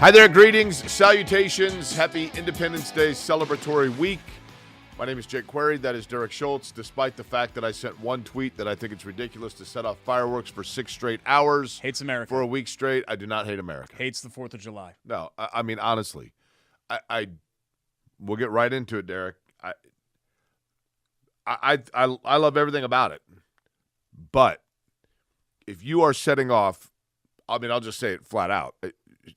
Hi there, greetings, salutations, happy Independence Day celebratory week. My name is Jake Query, that is Derek Schultz. Despite the fact that I sent one tweet that I think it's ridiculous to set off fireworks for 6 straight hours. Hates America. For a week straight, I do not hate America. Hates the 4th of July. No, I mean, honestly, we'll get right into it, Derek. I love everything about it. But if you are setting off, I mean, I'll just say it flat out.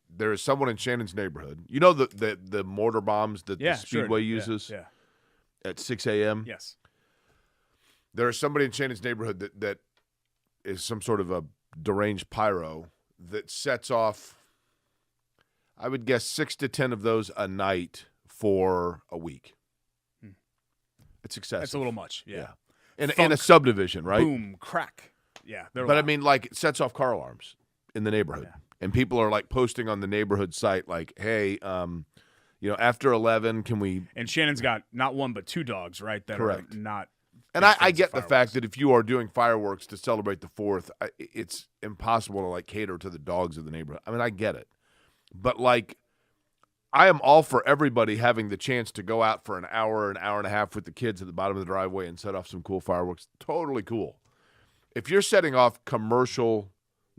There is someone in Shannon's neighborhood. You know the mortar bombs that the Speedway uses at 6 a.m.? Yes. There is somebody in Shannon's neighborhood that is some sort of a deranged pyro that sets off, I would guess, 6 to 10 of those a night for a week. It's excessive. That's a little much, yeah. In a subdivision, right? Boom, crack. Yeah. But I mean, like, it sets off car alarms in the neighborhood. Yeah. And people are, like, posting on the neighborhood site, like, hey, after 11, can we... And Shannon's got not one but 2 dogs, right, that Correct. Are not... And I get the fact that if you are doing fireworks to celebrate the 4th, it's impossible to, like, cater to the dogs of the neighborhood. I mean, I get it. But, like, I am all for everybody having the chance to go out for an hour and a half with the kids at the bottom of the driveway and set off some cool fireworks. Totally cool. If you're setting off commercial,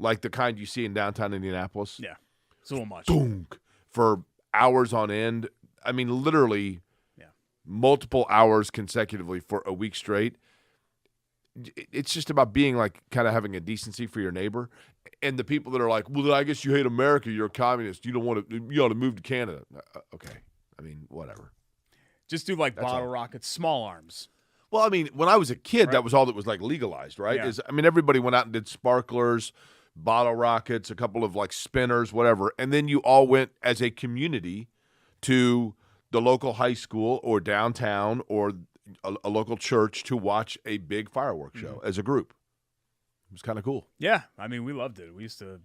like the kind you see in downtown Indianapolis. Yeah, it's a little much. Boom, for hours on end. I mean, literally multiple hours consecutively for a week straight. It's just about being, like, kind of having a decency for your neighbor. And the people that are like, well, I guess you hate America, you're a communist, you ought to move to Canada. Okay. I mean, whatever. Just do, like, bottle rockets, small arms. Well, I mean, when I was a kid, that was all that was, like, legalized, right? Yeah. Everybody went out and did sparklers, bottle rockets, a couple of, like, spinners, whatever. And then you all went as a community to the local high school or downtown or a local church to watch a big fireworks show as a group. It was kind of cool. Yeah, I mean, we loved it. We used to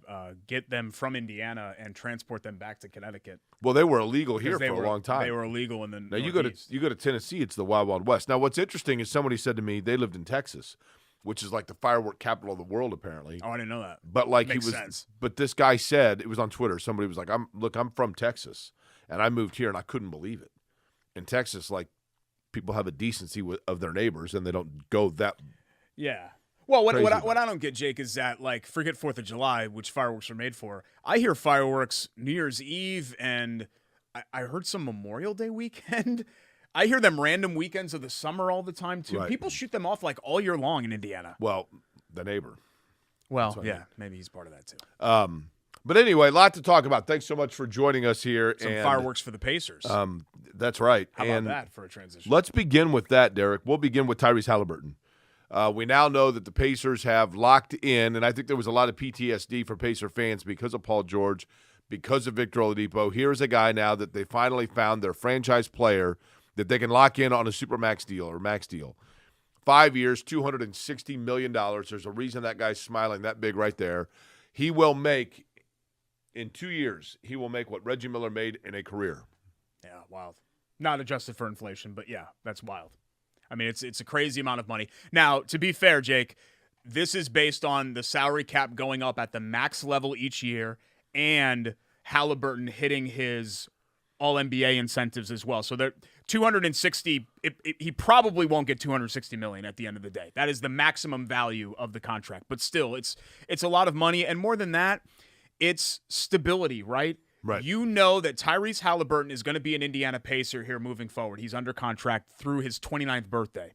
get them from Indiana and transport them back to Connecticut. Well, they were illegal here for a long time. They were illegal in the Now you go to Tennessee, it's the Wild Wild West. Now, what's interesting is somebody said to me they lived in Texas, which is like the firework capital of the world, apparently. Oh, I didn't know that. But like Makes sense. But this guy said, it was on Twitter. Somebody was like, I'm from Texas, and I moved here, and I couldn't believe it. In Texas, like, people have a decency of their neighbors, and they don't go that. Yeah. Well, what I don't get, Jake, is that, like, forget 4th of July, which fireworks are made for. I hear fireworks New Year's Eve, and I heard some Memorial Day weekend. I hear them random weekends of the summer all the time, too. Right. People shoot them off, like, all year long in Indiana. Well, the neighbor. Well, yeah, maybe he's part of that, too. But anyway, a lot to talk about. Thanks so much for joining us here. Some fireworks for the Pacers. That's right. How about that for a transition? Let's begin with that, Derek. We'll begin with Tyrese Haliburton. We now know that the Pacers have locked in, and I think there was a lot of PTSD for Pacer fans because of Paul George, because of Victor Oladipo. Here's a guy now that they finally found their franchise player that they can lock in on a supermax deal or max deal. 5 years, $260 million. There's a reason that guy's smiling that big right there. He will make, in 2 years, he will make what Reggie Miller made in a career. Yeah, wild. Not adjusted for inflation, but yeah, that's wild. I mean, it's a crazy amount of money. Now, to be fair, Jake, this is based on the salary cap going up at the max level each year and Haliburton hitting his All-NBA incentives as well. So they're 260. He probably won't get $260 million at the end of the day. That is the maximum value of the contract. But still, it's a lot of money, and more than that, it's stability, right? Right. You know that Tyrese Haliburton is going to be an Indiana Pacer here moving forward. He's under contract through his 29th birthday,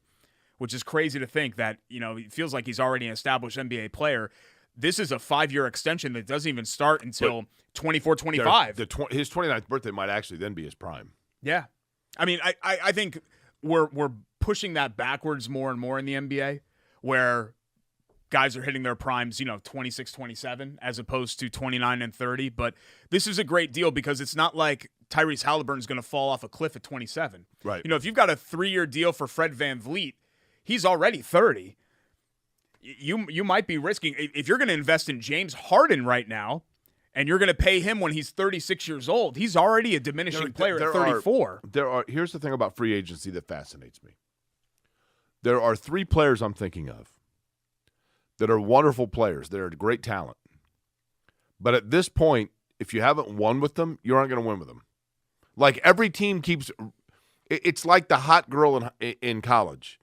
which is crazy to think that, it feels like he's already an established NBA player. This is a 5-year extension that doesn't even start until 24-25. His 29th birthday might actually then be his prime. Yeah. I mean, I think we're pushing that backwards more and more in the NBA, where guys are hitting their primes, 26, 27, as opposed to 29 and 30. But this is a great deal because it's not like Tyrese Haliburton is going to fall off a cliff at 27. Right. If you've got a 3-year deal for Fred VanVleet, he's already 30. You might be risking, if you're going to invest in James Harden right now, and you're going to pay him when he's 36 years old, he's already a diminishing player at 34. Here's the thing about free agency that fascinates me. There are 3 players I'm thinking of that are wonderful players. They're great talent. But at this point if you haven't won with them, you aren't going to win with them. Like every team keeps – it's like the hot girl in college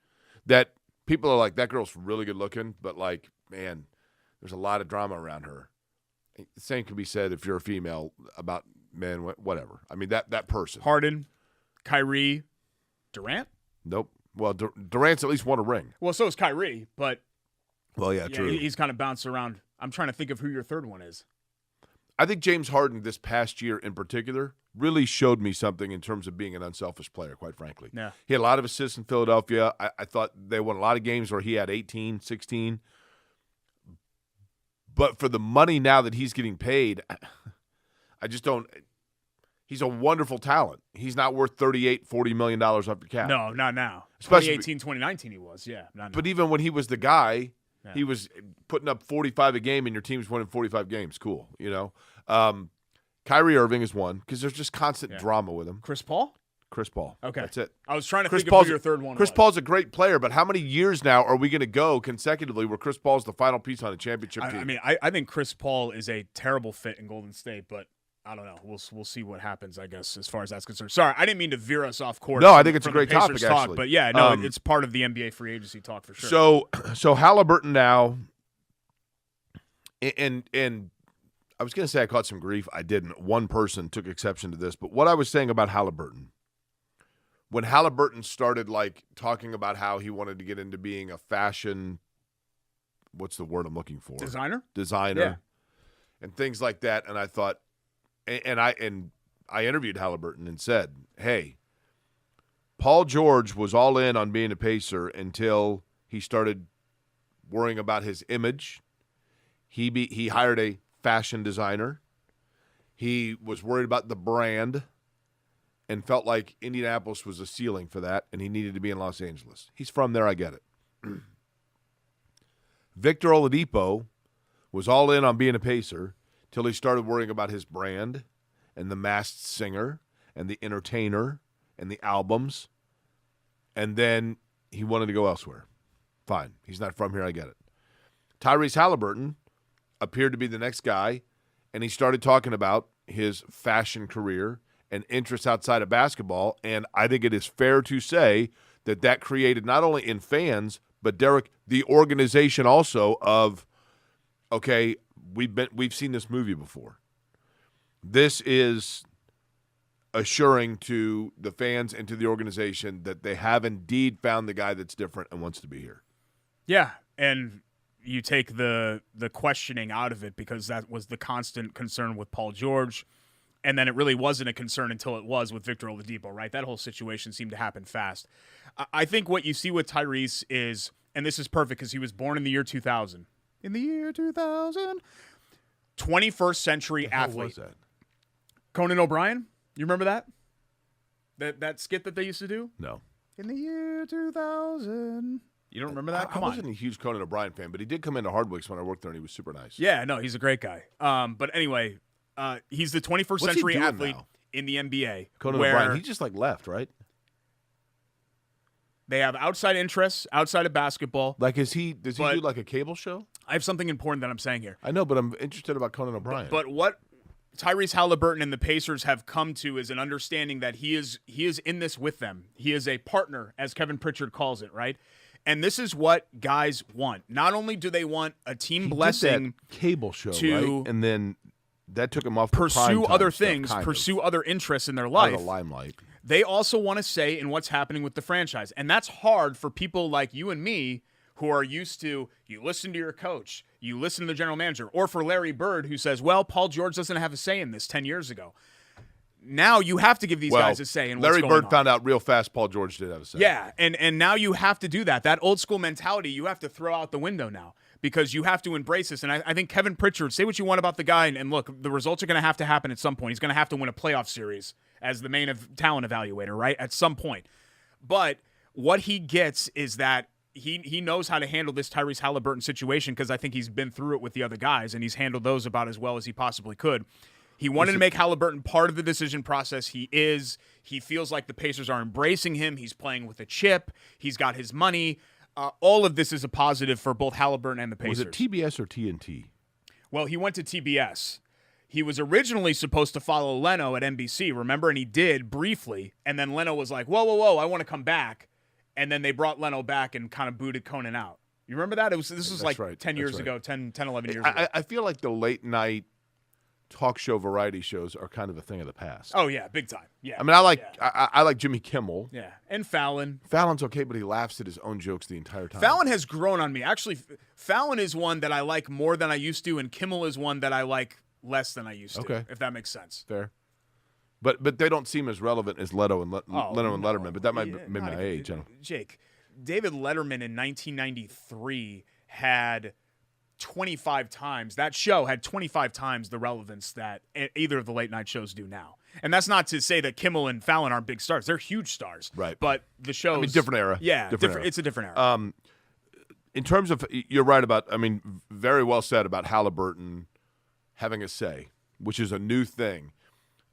that people are like, that girl's really good looking, but like, man, there's a lot of drama around her. The same can be said if you're a female about men, whatever. I mean, that person. Harden, Kyrie, Durant? Nope. Well, Durant's at least won a ring. Well, so is Kyrie, but well, yeah, true. He's kind of bounced around. I'm trying to think of who your third one is. I think James Harden this past year in particular really showed me something in terms of being an unselfish player, quite frankly. Yeah. He had a lot of assists in Philadelphia. I thought they won a lot of games where he had 18, 16. But for the money now that he's getting paid, I just don't – he's a wonderful talent. He's not worth $38, $40 million off the cap. No, not now. Especially 2018, 2019 he was, yeah. Not now. But even when he was the guy, he was putting up 45 a game and your team's winning 45 games. Cool, you know. Kyrie Irving is one because there's just constant drama with him. Chris Paul? Chris Paul. Okay. That's it. I was trying to think of who your third one Chris was. Paul's a great player, but how many years now are we going to go consecutively where Chris Paul's the final piece on a championship team? I mean, I think Chris Paul is a terrible fit in Golden State, but I don't know. We'll see what happens, I guess, as far as that's concerned. Sorry, I didn't mean to veer us off course. No, I think it's a from the great topic, Pacers talk, actually. But yeah, no, it's part of the NBA free agency talk for sure. So Haliburton now, and I was going to say I caught some grief. I didn't. One person took exception to this. But what I was saying about Haliburton, when Haliburton started like talking about how he wanted to get into being a fashion, what's the word I'm looking for? Designer, yeah. And things like that. And I thought, and I interviewed Haliburton and said, hey, Paul George was all in on being a Pacer until he started worrying about his image. He hired a fashion designer. He was worried about the brand and felt like Indianapolis was a ceiling for that, and he needed to be in Los Angeles. He's from there, I get it. Victor Oladipo was all in on being a Pacer till he started worrying about his brand and the masked singer and the entertainer and the albums, and then he wanted to go elsewhere. Fine. He's not from here, I get it. Tyrese Haliburton appeared to be the next guy, and he started talking about his fashion career and interests outside of basketball, and I think it is fair to say that created not only in fans, but Derek, the organization also of, okay, we've seen this movie before. This is assuring to the fans and to the organization that they have indeed found the guy that's different and wants to be here. Yeah, and you take the questioning out of it because that was the constant concern with Paul George, and then it really wasn't a concern until it was with Victor Oladipo, right? That whole situation seemed to happen fast. I think what you see with Tyrese is, and this is perfect because he was born in the year 2000. In the year 2000. 21st century athlete. What was that? Conan O'Brien? You remember that? That skit that they used to do? No. In the year 2000. You don't remember that? Come on. I wasn't a huge Conan O'Brien fan, but he did come into Hardwick's when I worked there, and he was super nice. Yeah, no, he's a great guy. But anyway, he's the 21st century athlete in the NBA. Conan O'Brien, he just like left, right? They have outside interests outside of basketball. Like, does he do like a cable show? I have something important that I'm saying here. I know, but I'm interested about Conan O'Brien. But what Tyrese Haliburton and the Pacers have come to is an understanding that he is in this with them. He is a partner, as Kevin Pritchard calls it, right? And this is what guys want. Not only do they want a team blessing, did that cable show, to right? And then that took him off the pursue primetime other stuff, things, kind of. pursue other interests in their Out life. of the limelight. They also want to say in what's happening with the franchise. And that's hard for people like you and me who are used to, you listen to your coach, you listen to the general manager, or for Larry Bird who says, well, Paul George doesn't have a say in this 10 years ago. Now you have to give these guys a say in what's Larry going on. Bird found out real fast Paul George did have a say. Yeah, and now you have to do that. That old school mentality you have to throw out the window now because you have to embrace this. And I think Kevin Pritchard, say what you want about the guy, and look, the results are going to have to happen at some point. He's going to have to win a playoff series as the main talent evaluator, right, at some point. But what he gets is that he knows how to handle this Tyrese Haliburton situation because I think he's been through it with the other guys, and he's handled those about as well as he possibly could. He wanted to make Haliburton part of the decision process. He is. He feels like the Pacers are embracing him. He's playing with a chip. He's got his money. All of this is a positive for both Haliburton and the Pacers. Was it TBS or TNT? Well, he went to TBS. he was originally supposed to follow Leno at NBC, remember? And he did briefly. And then Leno was like, whoa, I want to come back. And then they brought Leno back and kind of booted Conan out. You remember that? This was like right. 10 years ago, 10, 11 years ago. I feel like the late night talk show variety shows are kind of a thing of the past. Oh, yeah, big time. Yeah. I mean, I like Jimmy Kimmel. Yeah, and Fallon. Fallon's okay, but he laughs at his own jokes the entire time. Fallon has grown on me. Actually, Fallon is one that I like more than I used to, and Kimmel is one that I like less than I used to, if that makes sense. Fair. But they don't seem as relevant as Leno and Letterman, but that might be my age. Jake, David Letterman in 1993 had 25 times. That show had 25 times the relevance that either of the late night shows do now. And that's not to say that Kimmel and Fallon aren't big stars. They're huge stars. Right. But the shows... I mean, different era. Yeah, different era. It's a different era. In terms of... You're right about... I mean, very well said about Haliburton having a say, which is a new thing.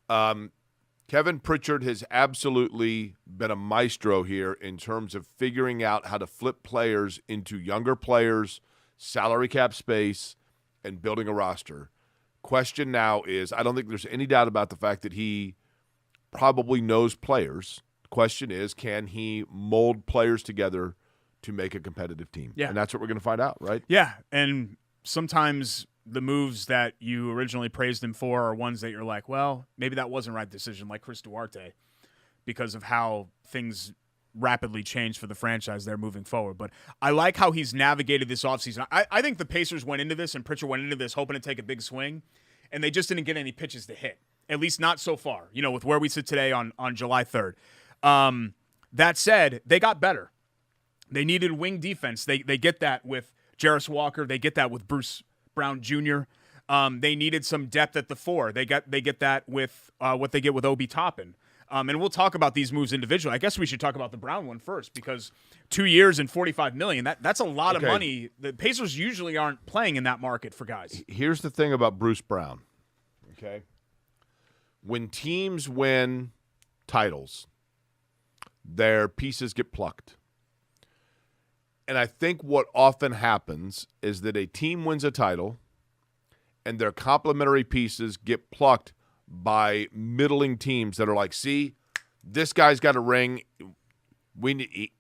Kevin Pritchard has absolutely been a maestro here in terms of figuring out how to flip players into younger players, salary cap space, and building a roster. Question now is, I don't think there's any doubt about the fact that he probably knows players. Question is, can he mold players together to make a competitive team? Yeah. And that's what we're going to find out, right? Yeah, and sometimes the moves that you originally praised him for are ones that you're like, well, maybe that wasn't the right decision, like Chris Duarte, because of how things rapidly change for the franchise there moving forward. But I like how he's navigated this offseason. I think the Pacers went into this, and Pritchard went into this hoping to take a big swing, and they just didn't get any pitches to hit, at least not so far, with where we sit today on July 3rd. That said, they got better. They needed wing defense. They get that with Jarris Walker. They get that with Bruce Brown Jr. They needed some depth at the 4. They get that with what they get with Obi Toppin. And we'll talk about these moves individually. I guess we should talk about the Brown one first, because 2 years and $45 million, that's a lot of money. The Pacers usually aren't playing in that market for guys. Here's the thing about Bruce Brown. Okay. When teams win titles, their pieces get plucked. And I think what often happens is that a team wins a title and their complementary pieces get plucked by middling teams that are like, see, this guy's got a ring.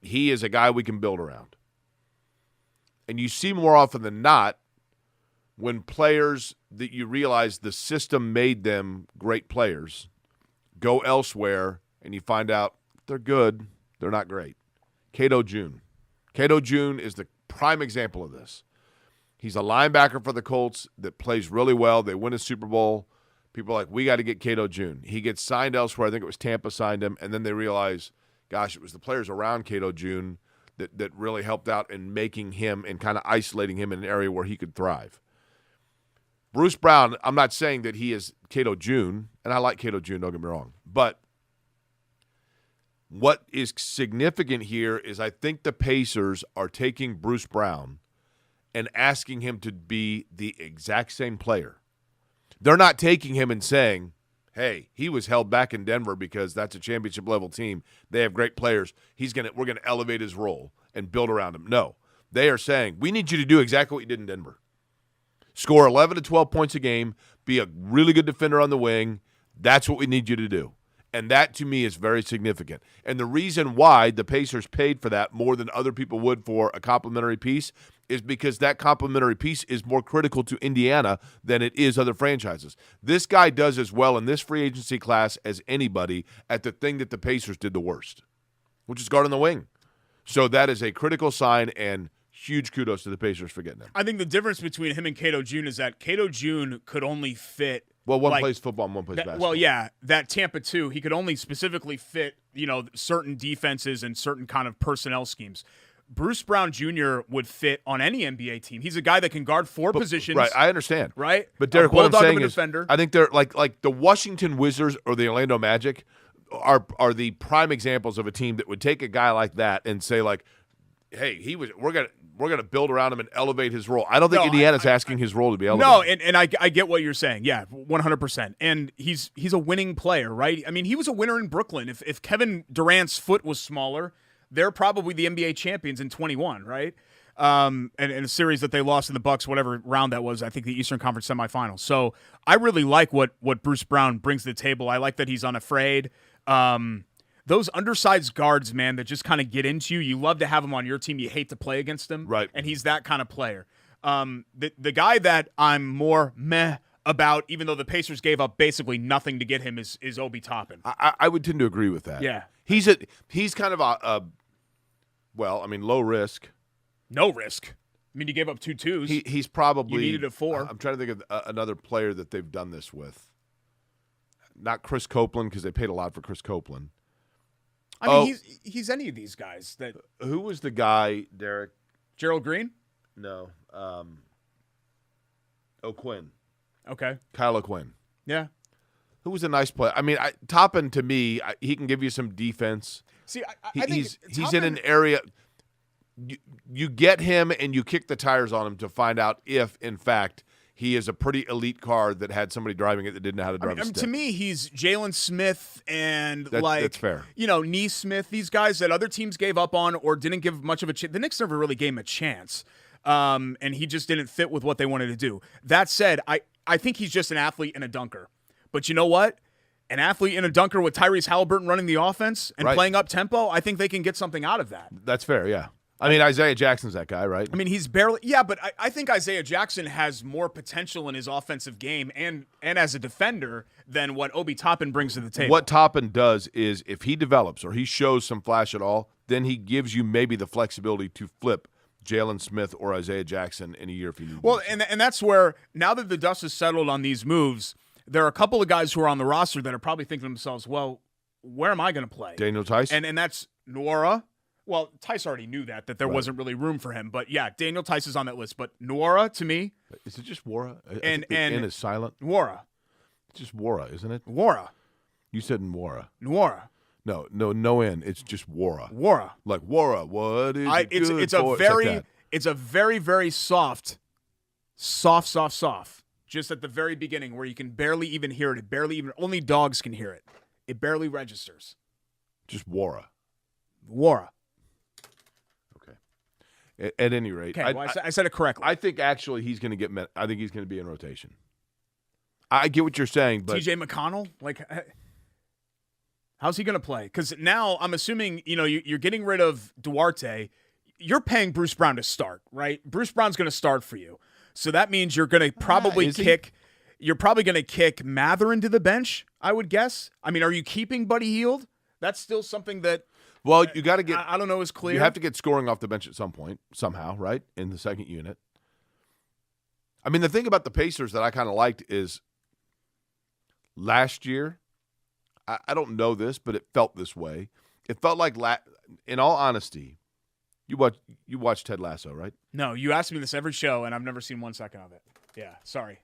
He is a guy we can build around. And you see more often than not when players that you realize the system made them great players go elsewhere and you find out they're good, they're not great. Cato June. Cato June is the prime example of this. He's a linebacker for the Colts that plays really well. They win a Super Bowl. People are like, we got to get Cato June. He gets signed elsewhere. I think it was Tampa signed him. And then they realize, gosh, it was the players around Cato June that really helped out in making him and kind of isolating him in an area where he could thrive. Bruce Brown, I'm not saying that he is Cato June, and I like Cato June, don't get me wrong. But what is significant here is I think the Pacers are taking Bruce Brown and asking him to be the exact same player. They're not taking him and saying, hey, he was held back in Denver because that's a championship-level team. They have great players. We're going to elevate his role and build around him. No. They are saying, we need you to do exactly what you did in Denver. Score 11 to 12 points a game, be a really good defender on the wing. That's what we need you to do. And that, to me, is very significant. And the reason why the Pacers paid for that more than other people would for a complimentary piece is because that complimentary piece is more critical to Indiana than it is other franchises. This guy does as well in this free agency class as anybody at the thing that the Pacers did the worst, which is guard on the wing. So that is a critical sign, and huge kudos to the Pacers for getting him. I think the difference between him and Cato June is that Cato June could only fit. Well, one plays football and one plays basketball. Well, yeah, that Tampa 2, he could only specifically fit, certain defenses and certain kind of personnel schemes. Bruce Brown Jr. would fit on any NBA team. He's a guy that can guard four positions. Right, I understand. Right? But Derek, what I'm saying is, defender. I think they're like the Washington Wizards or the Orlando Magic are the prime examples of a team that would take a guy like that and say, like, hey, we're gonna build around him and elevate his role. I don't think Indiana's asking his role to be elevated. No, and I get what you're saying. Yeah, 100%. And he's a winning player, right? I mean, he was a winner in Brooklyn. If Kevin Durant's foot was smaller, they're probably the NBA champions in 21, right? and a series that they lost in the Bucks, whatever round that was. I think the Eastern Conference semifinals. So I really like what Bruce Brown brings to the table. I like that he's unafraid. Those undersized guards, man, that just kind of get into you. You love to have them on your team. You hate to play against them. Right. And he's that kind of player. The guy that I'm more meh about, even though the Pacers gave up basically nothing to get him, is Obi Toppin. I would tend to agree with that. Yeah. He's kind of low risk. No risk. I mean, you gave up 2 twos. He's probably. You needed a 4. I'm trying to think of another player that they've done this with. Not Chris Copeland, because they paid a lot for Chris Copeland. I mean, he's any of these guys. That Who was the guy, Derek? Gerald Green? No. O'Quinn. Okay. Kyle O'Quinn. Yeah. Who was a nice player. I mean, Toppin, to me, he can give you some defense. See, I think he's in an area. You get him and you kick the tires on him to find out if, in fact, he is a pretty elite car that had somebody driving it that didn't know how to drive a stick. To me, he's Jalen Smith and that's fair. Neesmith, these guys that other teams gave up on or didn't give much of a chance. The Knicks never really gave him a chance, and he just didn't fit with what they wanted to do. That said, I think he's just an athlete and a dunker. But you know what? An athlete and a dunker with Tyrese Haliburton running the offense and playing up tempo, I think they can get something out of that. That's fair, yeah. I mean, Isaiah Jackson's that guy, right? I mean, he's barely – yeah, but I think Isaiah Jackson has more potential in his offensive game and as a defender than what Obi Toppin brings to the table. What Toppin does is if he develops or he shows some flash at all, then he gives you maybe the flexibility to flip Jalen Smith or Isaiah Jackson in a year if you need. Well, and that's where now that the dust has settled on these moves, there are a couple of guys who are on the roster that are probably thinking to themselves, well, where am I going to play? Daniel Tice? And that's Nwora. Well, Tice already knew that there wasn't really room for him. But, yeah, Daniel Tice is on that list. But Nwora, to me. Is it just Nwora? And N is silent. Nwora. It's just Nwora, isn't it? Nwora. You said Nwora. Nwora. No N. It's just Nwora. Nwora. Like Nwora. What is it good it's for? It's a very, very soft. Just at the very beginning where you can barely even hear it. Only dogs can hear it. It barely registers. Just Nwora. Nwora. At any rate, okay, I said it correctly. I think actually he's going to get. I think he's going to be in rotation. I get what you're saying, but TJ McConnell, how's he going to play? Because now I'm assuming you're getting rid of Duarte. You're paying Bruce Brown to start, right? Bruce Brown's going to start for you, so that means you're going to probably kick. You're probably going to kick Mather into the bench, I would guess. I mean, are you keeping Buddy Hield? That's still something that. Well, you got to get. I don't know. Is clear. You have to get scoring off the bench at some point, somehow, right? In the second unit. I mean, the thing about the Pacers that I kind of liked is last year. I don't know this, but it felt this way. It felt like, in all honesty, you watch Ted Lasso, right? No, you ask me this every show, and I've never seen 1 second of it. Yeah, sorry.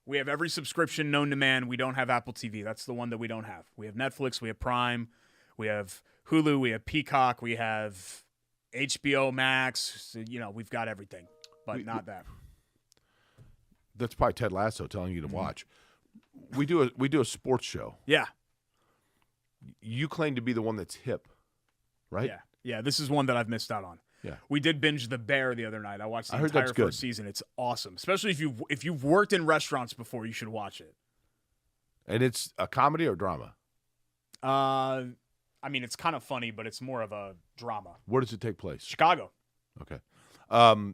We have every subscription known to man. We don't have Apple TV. That's the one that we don't have. We have Netflix. We have Prime. We have Hulu, we have Peacock, we have HBO Max. We've got everything, but not that. That's probably Ted Lasso telling you to watch. We do a sports show. Yeah. You claim to be the one that's hip, right? Yeah. This is one that I've missed out on. Yeah. We did binge The Bear the other night. I watched the entire entire first season. It's awesome, especially if you've worked in restaurants before. You should watch it. And it's a comedy or drama? I mean, it's kind of funny, but it's more of a drama. Where does it take place? Chicago. Okay.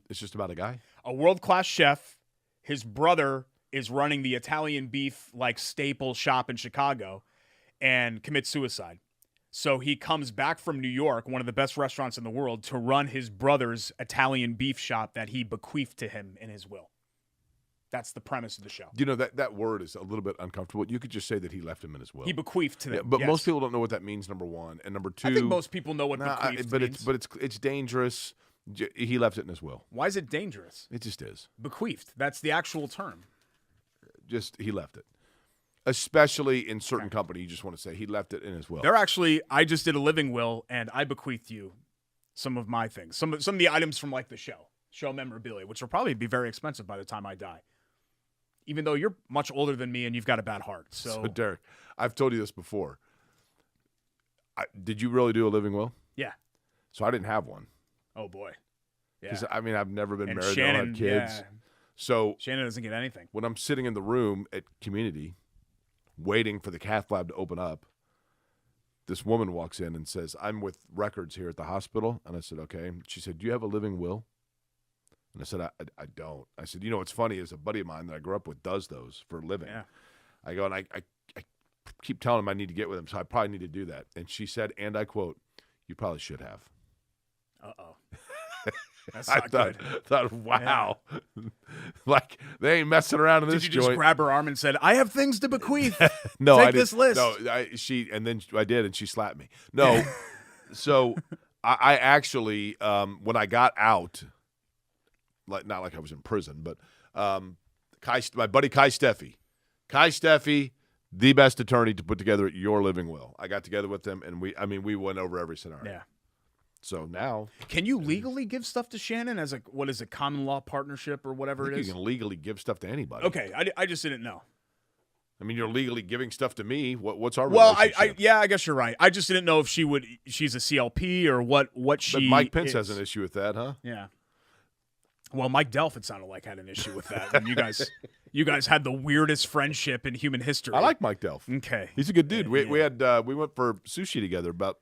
It's just about a guy? A world-class chef. His brother is running the Italian beef staple shop in Chicago and commits suicide. So he comes back from New York, one of the best restaurants in the world, to run his brother's Italian beef shop that he bequeathed to him in his will. That's the premise of the show. That word is a little bit uncomfortable. You could just say that he left him in his will. He bequeathed to them. Yeah, but most people don't know what that means, number one. And number two. I think most people know what bequeathed means. It's dangerous. He left it in his will. Why is it dangerous? It just is. Bequeathed. That's the actual term. Just he left it. Especially in certain company, you just want to say he left it in his will. I just did a living will, and I bequeathed you some of my things. Some of the items from the show memorabilia, which will probably be very expensive by the time I die. Even though you're much older than me and you've got a bad heart. So Derek, I've told you this before. Did you really do a living will? Yeah. So I didn't have one. Oh, boy. Because, I mean, I've never been And married. Shannon, I don't have kids. yeah. So Shannon doesn't get anything. when I'm sitting in the room at Community waiting for the cath lab to open up, this woman walks in and says, I'm with records here at the hospital. And I said, okay. She said, do you have a living will? And I said, I don't. I said, you know what's funny is a buddy of mine that I grew up with does those for a living. Yeah. I go, and I keep telling him I need to get with him, so I probably need to do that. And she said, and I quote, you probably should have. Uh-oh. That's I not good. thought, wow. Like, they ain't messing around in this Did you joint. just grab her arm and said, I have things to bequeath? No, Take I didn't. this list. No, and then I did, and she slapped me. No, so I actually, when I got out, like not like I was in prison, but my buddy Kai Steffi, the best attorney to put together your living will. I got together with him, and we went over every scenario. Yeah. So now, can you legally give stuff to Shannon as a common law partnership or whatever it is? You can legally give stuff to anybody. Okay, I just didn't know. I mean, you're legally giving stuff to me. What's our Well, relationship? I guess you're right. I just didn't know if she's a CLP or what she. But Mike Pence is. has an issue with that, huh? Yeah. Well, Mike Delph, it sounded like, had an issue with that. And you guys had the weirdest friendship in human history. I like Mike Delph. Okay. He's a good dude. Yeah. We went for sushi together about,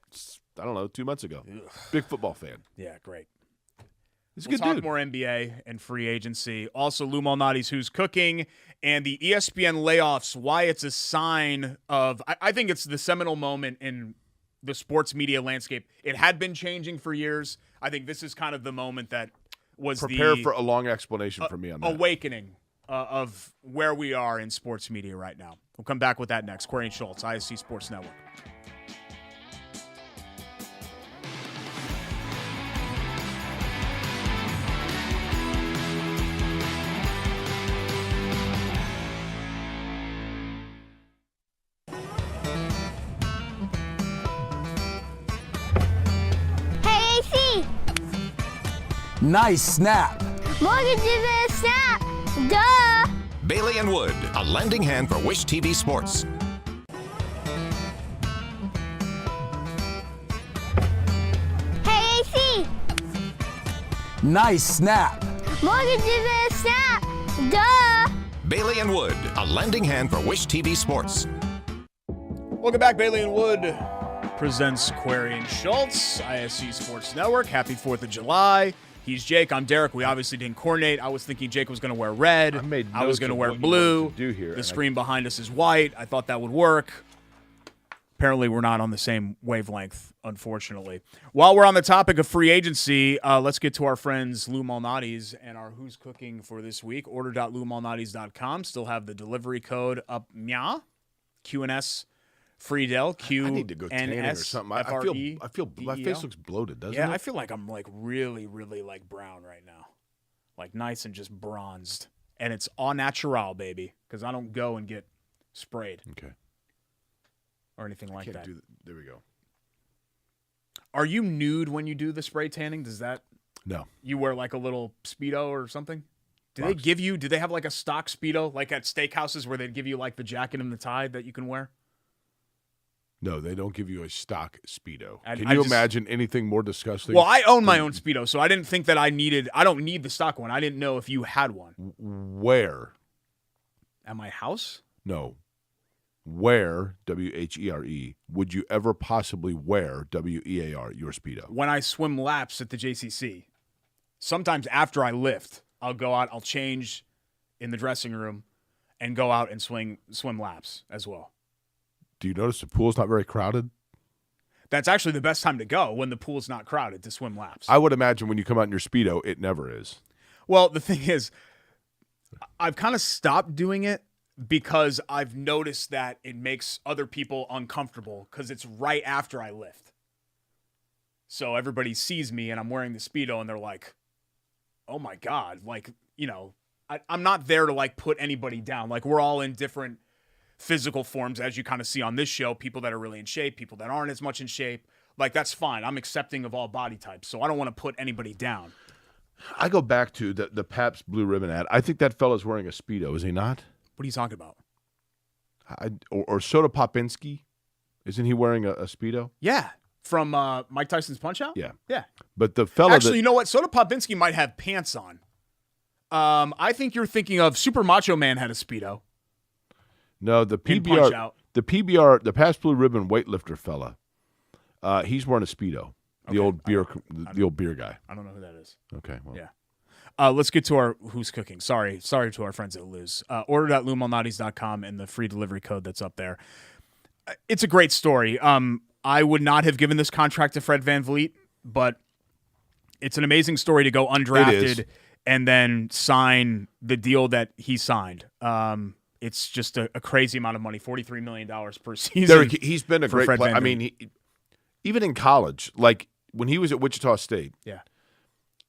I don't know, 2 months ago. Ugh. Big football fan. Yeah, great. He's a We'll good talk dude. more NBA and free agency. Also, Lou Malnati's Who's Cooking and the ESPN layoffs, why it's a sign of, I think it's the seminal moment in the sports media landscape. It had been changing for years. I think this is kind of the moment that was Prepare the for a long explanation from me on that. awakening of where we are in sports media right now. We'll come back with that next. Corey and Schultz, ISC Sports Network. Hey, AC! Nice snap. Mortgage is a snap! Duh! Bailey and Wood, a lending hand for Wish TV Sports. Hey, AC! Nice snap. Mortgage is a snap! Duh! Bailey and Wood, a lending hand for Wish TV Sports. Welcome back. Bailey and Wood presents Query and Schultz, ISC Sports Network. Happy 4th of July. He's Jake. I'm Derek. We obviously didn't coordinate. I was thinking Jake was going to wear red. I was going to wear blue. The screen behind us is white. I thought that would work. Apparently, we're not on the same wavelength, unfortunately. While we're on the topic of free agency, let's get to our friends Lou Malnati's and our Who's Cooking for this week. Order.loumalnatis.com. Still have the delivery code up, QNS Friedel, QNS. I need to go tanning or something. I feel my face looks bloated, doesn't it? Yeah, I feel like I'm like really, really like brown right now. Like nice and just bronzed. And it's au natural, baby, because I don't go and get sprayed Okay. or anything like that. There we go. Are you nude when you do the spray tanning? Does that No. you wear like a little Speedo or something? Do Rocks. do they have like a stock Speedo like at steakhouses where they'd give you like the jacket and the tie that you can wear? No, they don't give you a stock Speedo. I Can you just- imagine anything more disgusting? Well, I own my own Speedo, so I didn't think that I don't need the stock one. I didn't know if you had one. Where? At my house? No. Where, WHERE, would you ever possibly wear, WEAR, your Speedo? When I swim laps at the JCC. Sometimes after I lift, I'll go out, I'll change in the dressing room and go out and swim laps as well. Do you notice the pool's not very crowded? That's actually the best time to go, when the pool's not crowded, to swim laps. I would imagine when you come out in your Speedo, it never is. Well, the thing is, I've kind of stopped doing it because I've noticed that it makes other people uncomfortable because it's right after I lift. So everybody sees me and I'm wearing the Speedo and they're like, oh my God. Like, you know, I'm not there to like put anybody down. Like we're all in different physical forms, as you kind of see on this show, people that are really in shape, people that aren't as much in shape. Like that's fine. I'm accepting of all body types. So I don't want to put anybody down. I go back to the Pabst Blue Ribbon ad. I think that fella's wearing a Speedo, is he not? What are you talking about? Or Soda Popinski? Isn't he wearing a Speedo? Yeah. From Mike Tyson's Punch-Out? Yeah. Yeah. But the fella Actually, you know what? Soda Popinski might have pants on. I think you're thinking of Super Macho Man had a Speedo. No, the in PBR, Punch-Out. the PBR, the past blue ribbon weightlifter fella. He's wearing a Speedo. The old beer guy. I don't know who that is. Okay. Well. Yeah. Let's get to our Who's Cooking. Sorry to our friends at Luz. Order.lumalnati's.com and the free delivery code that's up there. It's a great story. I would not have given this contract to Fred VanVleet, but it's an amazing story to go undrafted and then sign the deal that he signed. It's just a crazy amount of money, $43 million per season. Derek, he's been a great player. I mean, even in college, like when he was at Wichita State,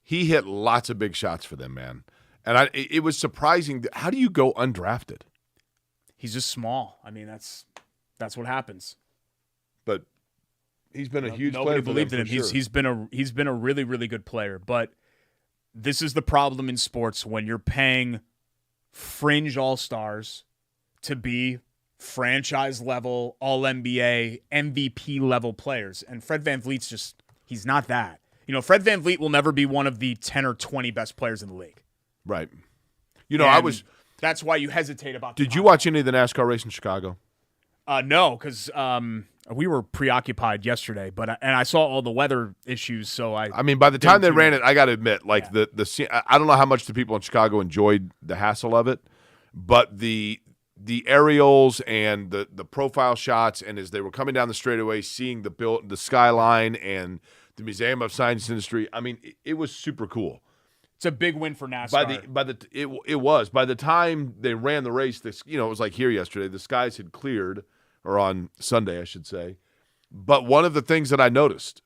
he hit lots of big shots for them, man. And it was surprising. How do you go undrafted? He's just small. I mean, that's what happens. But he's been a huge player. Nobody for believed them in him. for sure. He's been a really, really good player. But this is the problem in sports when you're paying fringe all-stars to be franchise level, all-NBA, MVP level players. And Fred VanVleet's he's not that. You know, Fred VanVleet will never be one of the 10 or 20 best players in the league. Right. You know, that's why you hesitate about. Did you watch any of the NASCAR race in Chicago? No, because we were preoccupied yesterday. But I saw all the weather issues, so I mean, by the time they ran it, I got to admit, like the scene, I don't know how much the people in Chicago enjoyed the hassle of it, but the aerials and the profile shots, and as they were coming down the straightaway, seeing the skyline and the Museum of Science Industry, I mean, it was super cool. It's a big win for NASCAR. It was by the time they ran the race. It was like here yesterday. The skies had cleared, or on Sunday, I should say. But one of the things that I noticed,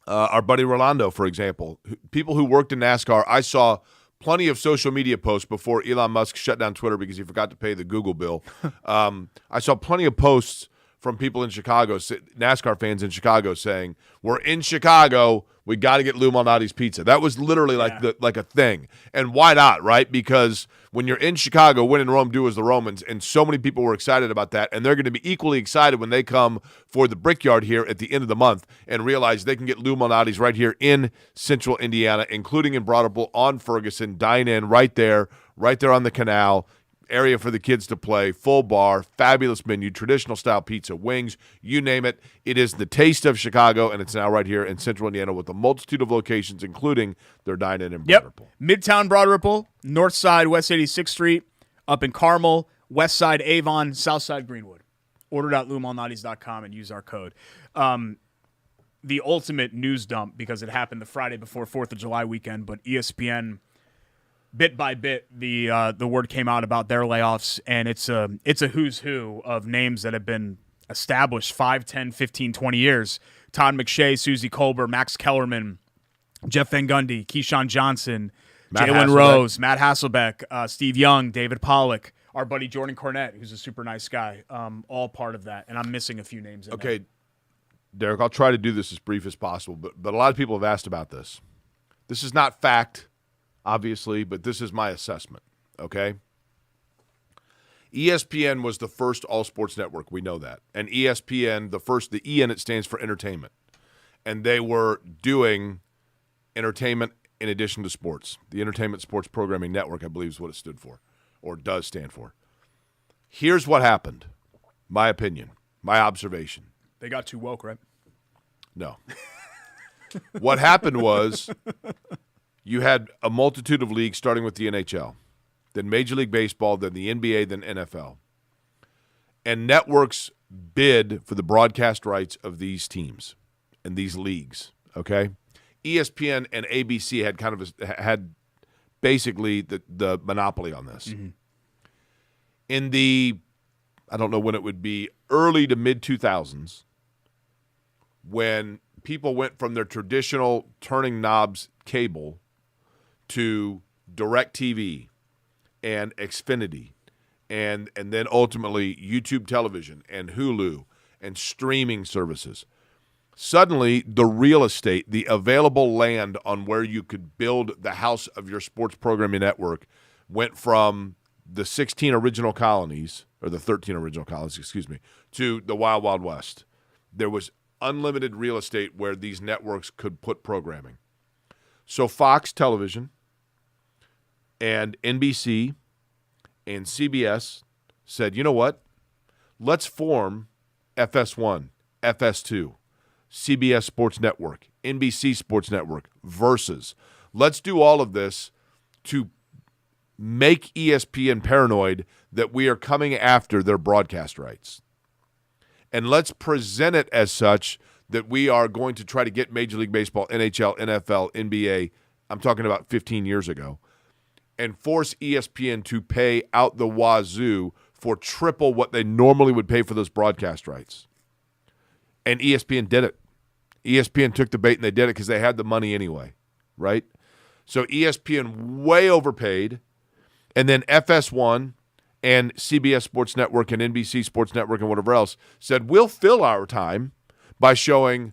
our buddy Rolando, for example, people who worked in NASCAR, I saw plenty of social media posts before Elon Musk shut down Twitter because he forgot to pay the Google bill. I saw plenty of posts from people in Chicago, NASCAR fans in Chicago, saying, "We're in Chicago. We got to get Lou Malnati's pizza." That was literally like a thing. And why not, right? Because when you're in Chicago, when in Rome, do as the Romans, and so many people were excited about that, and they're going to be equally excited when they come for the Brickyard here at the end of the month and realize they can get Lou Malnati's right here in Central Indiana, including in Broad Ripple on Ferguson, dine in right there on the canal. Area for the kids to play, full bar, fabulous menu, traditional style pizza, wings, you name it. It is the taste of Chicago, and it's now right here in Central Indiana with a multitude of locations, including their dine-in in Broad Ripple. Midtown Broad Ripple, North Side, West 86th Street, up in Carmel, West Side Avon, South Side Greenwood. Order.lumalnati's.com and use our code. The ultimate news dump, because it happened the Friday before 4th of July weekend, but ESPN, bit by bit, the word came out about their layoffs, and it's a who's who of names that have been established 5, 10, 15, 20 years. Todd McShay, Susie Colbert, Max Kellerman, Jeff Van Gundy, Keyshawn Johnson, Jalen Rose, Matt Hasselbeck, Steve Young, David Pollock, our buddy Jordan Cornette, who's a super nice guy, all part of that, and I'm missing a few names in there. Derek, I'll try to do this as brief as possible, but a lot of people have asked about this. This is not fact, obviously, but this is my assessment, okay? ESPN was the first all-sports network. We know that. And ESPN, the E in it stands for entertainment. And they were doing entertainment in addition to sports. The Entertainment Sports Programming Network, I believe, is what it stood for, or does stand for. Here's what happened, my opinion, my observation. They got too woke, right? No. What happened was you had a multitude of leagues starting with the NHL, then Major League Baseball, then the NBA, then NFL. And networks bid for the broadcast rights of these teams and these leagues, okay? ESPN and ABC had basically the monopoly on this. Mm-hmm. In the, I don't know when it would be, early to mid-2000s, when people went from their traditional turning knobs cable to DirecTV and Xfinity and then ultimately YouTube television and Hulu and streaming services. Suddenly, the real estate, the available land on where you could build the house of your sports programming network went from the 16 original colonies, or the 13 original colonies, to the Wild Wild West. There was unlimited real estate where these networks could put programming. So Fox Television and NBC and CBS said, you know what? Let's form FS1, FS2, CBS Sports Network, NBC Sports Network, Versus. Let's do all of this to make ESPN paranoid that we are coming after their broadcast rights. And let's present it as such that we are going to try to get Major League Baseball, NHL, NFL, NBA, I'm talking about 15 years ago, and force ESPN to pay out the wazoo for triple what they normally would pay for those broadcast rights. And ESPN did it. ESPN took the bait and they did it because they had the money anyway, right? So ESPN way overpaid, and then FS1 and CBS Sports Network and NBC Sports Network and whatever else said, we'll fill our time by showing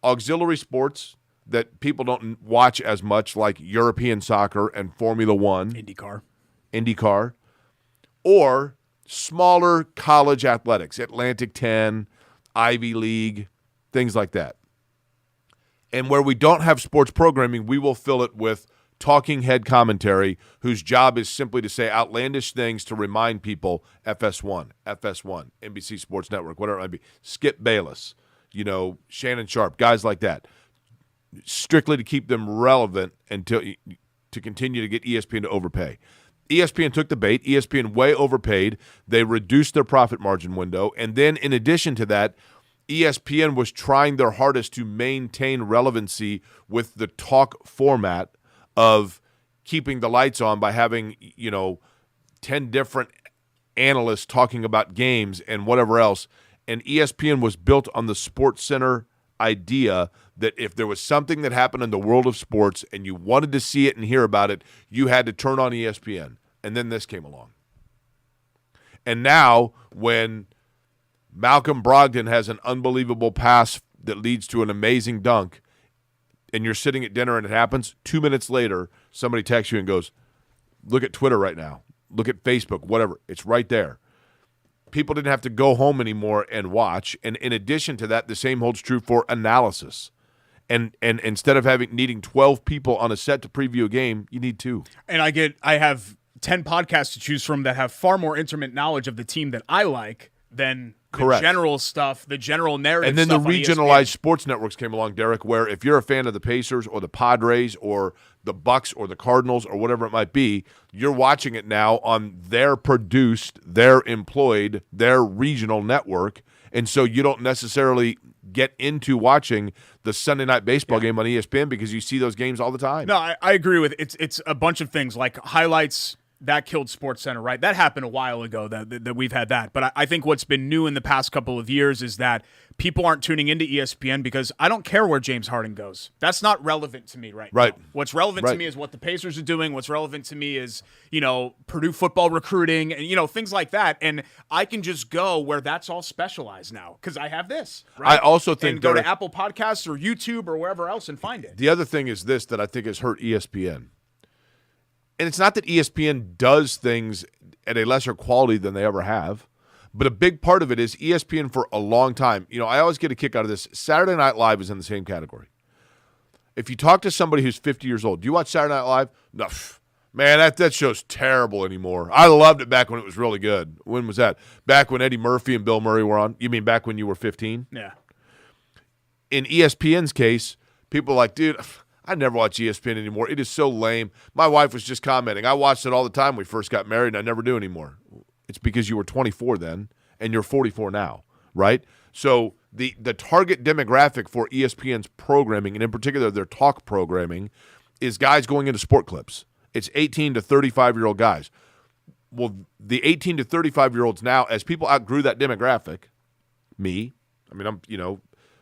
auxiliary sports that people don't watch as much, like European soccer and Formula One. IndyCar. Or smaller college athletics, Atlantic 10, Ivy League, things like that. And where we don't have sports programming, we will fill it with talking head commentary whose job is simply to say outlandish things to remind people FS1, NBC Sports Network, whatever it might be. Skip Bayless, Shannon Sharp, guys like that. Strictly to keep them relevant until to continue to get ESPN to overpay. ESPN took the bait. ESPN way overpaid. They reduced their profit margin window. And then in addition to that, ESPN was trying their hardest to maintain relevancy with the talk format of keeping the lights on by having, 10 different analysts talking about games and whatever else. And ESPN was built on the Sports Center idea that if there was something that happened in the world of sports and you wanted to see it and hear about it, you had to turn on ESPN. And then this came along. And now when Malcolm Brogdon has an unbelievable pass that leads to an amazing dunk, and you're sitting at dinner and it happens, 2 minutes later, somebody texts you and goes, look at Twitter right now. Look at Facebook, whatever. It's right there. People didn't have to go home anymore and watch. And in addition to that, the same holds true for analysis. And instead of needing 12 people on a set to preview a game, you need 2. And I have 10 podcasts to choose from that have far more intimate knowledge of the team that I like than Correct. The general stuff, the general narrative. And then the stuff on regionalized ESPN. sports networks came along, Derek, where if you're a fan of the Pacers or the Padres or the Bucks or the Cardinals or whatever it might be, you're watching it now on their produced, their employed, their regional network. And so you don't necessarily get into watching the Sunday night baseball game on ESPN because you see those games all the time. No, I agree with it. It's a bunch of things like highlights. That killed SportsCenter, right? That happened a while ago that we've had that. But I think what's been new in the past couple of years is that people aren't tuning into ESPN because I don't care where James Harden goes. That's not relevant to me right now. What's relevant to me is what the Pacers are doing. What's relevant to me is, Purdue football recruiting and, things like that. And I can just go where that's all specialized now because I have this. Right? I also think and go to Apple Podcasts or YouTube or wherever else and find it. The other thing is this that I think has hurt ESPN. And it's not that ESPN does things at a lesser quality than they ever have, but a big part of it is ESPN for a long time. I always get a kick out of this. Saturday Night Live is in the same category. If you talk to somebody who's 50 years old, do you watch Saturday Night Live? No. Man, that show's terrible anymore. I loved it back when it was really good. When was that? Back when Eddie Murphy and Bill Murray were on? You mean back when you were 15? Yeah. In ESPN's case, people are like, dude, I never watch ESPN anymore. It is so lame. My wife was just commenting. I watched it all the time when we first got married, and I never do anymore. It's because you were 24 then, and you're 44 now, right? So the target demographic for ESPN's programming, and in particular their talk programming, is guys going into sport clips. It's 18 to 35-year-old guys. Well, the 18 to 35-year-olds now, as people outgrew that demographic,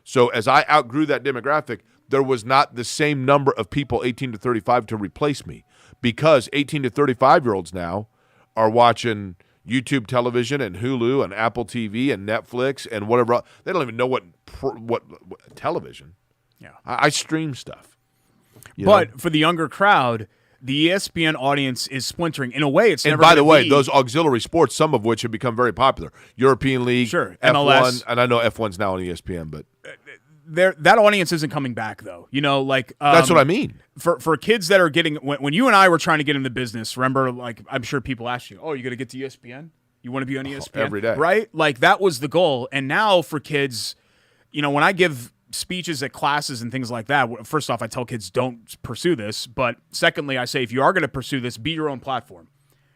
so as I outgrew that demographic, there was not the same number of people 18 to 35 to replace me because 18 to 35-year-olds now are watching YouTube television and Hulu and Apple TV and Netflix and whatever. They don't even know what television. Yeah, I stream stuff. But for the younger crowd, the ESPN audience is splintering. In a way, it's never. And by the way, those auxiliary sports, some of which have become very popular. European League, sure, F1, MLS. and I know F1's now on ESPN, but that audience isn't coming back though. You know, like That's what I mean. For kids that are getting when you and I were trying to get in the business, remember, like I'm sure people asked you, "Oh, you going to get to ESPN? You want to be on ESPN every day, right?" Like that was the goal. And now for kids, you know, when I give speeches at classes and things like that, first off, I tell kids don't pursue this, but secondly, I say if you are going to pursue this, be your own platform.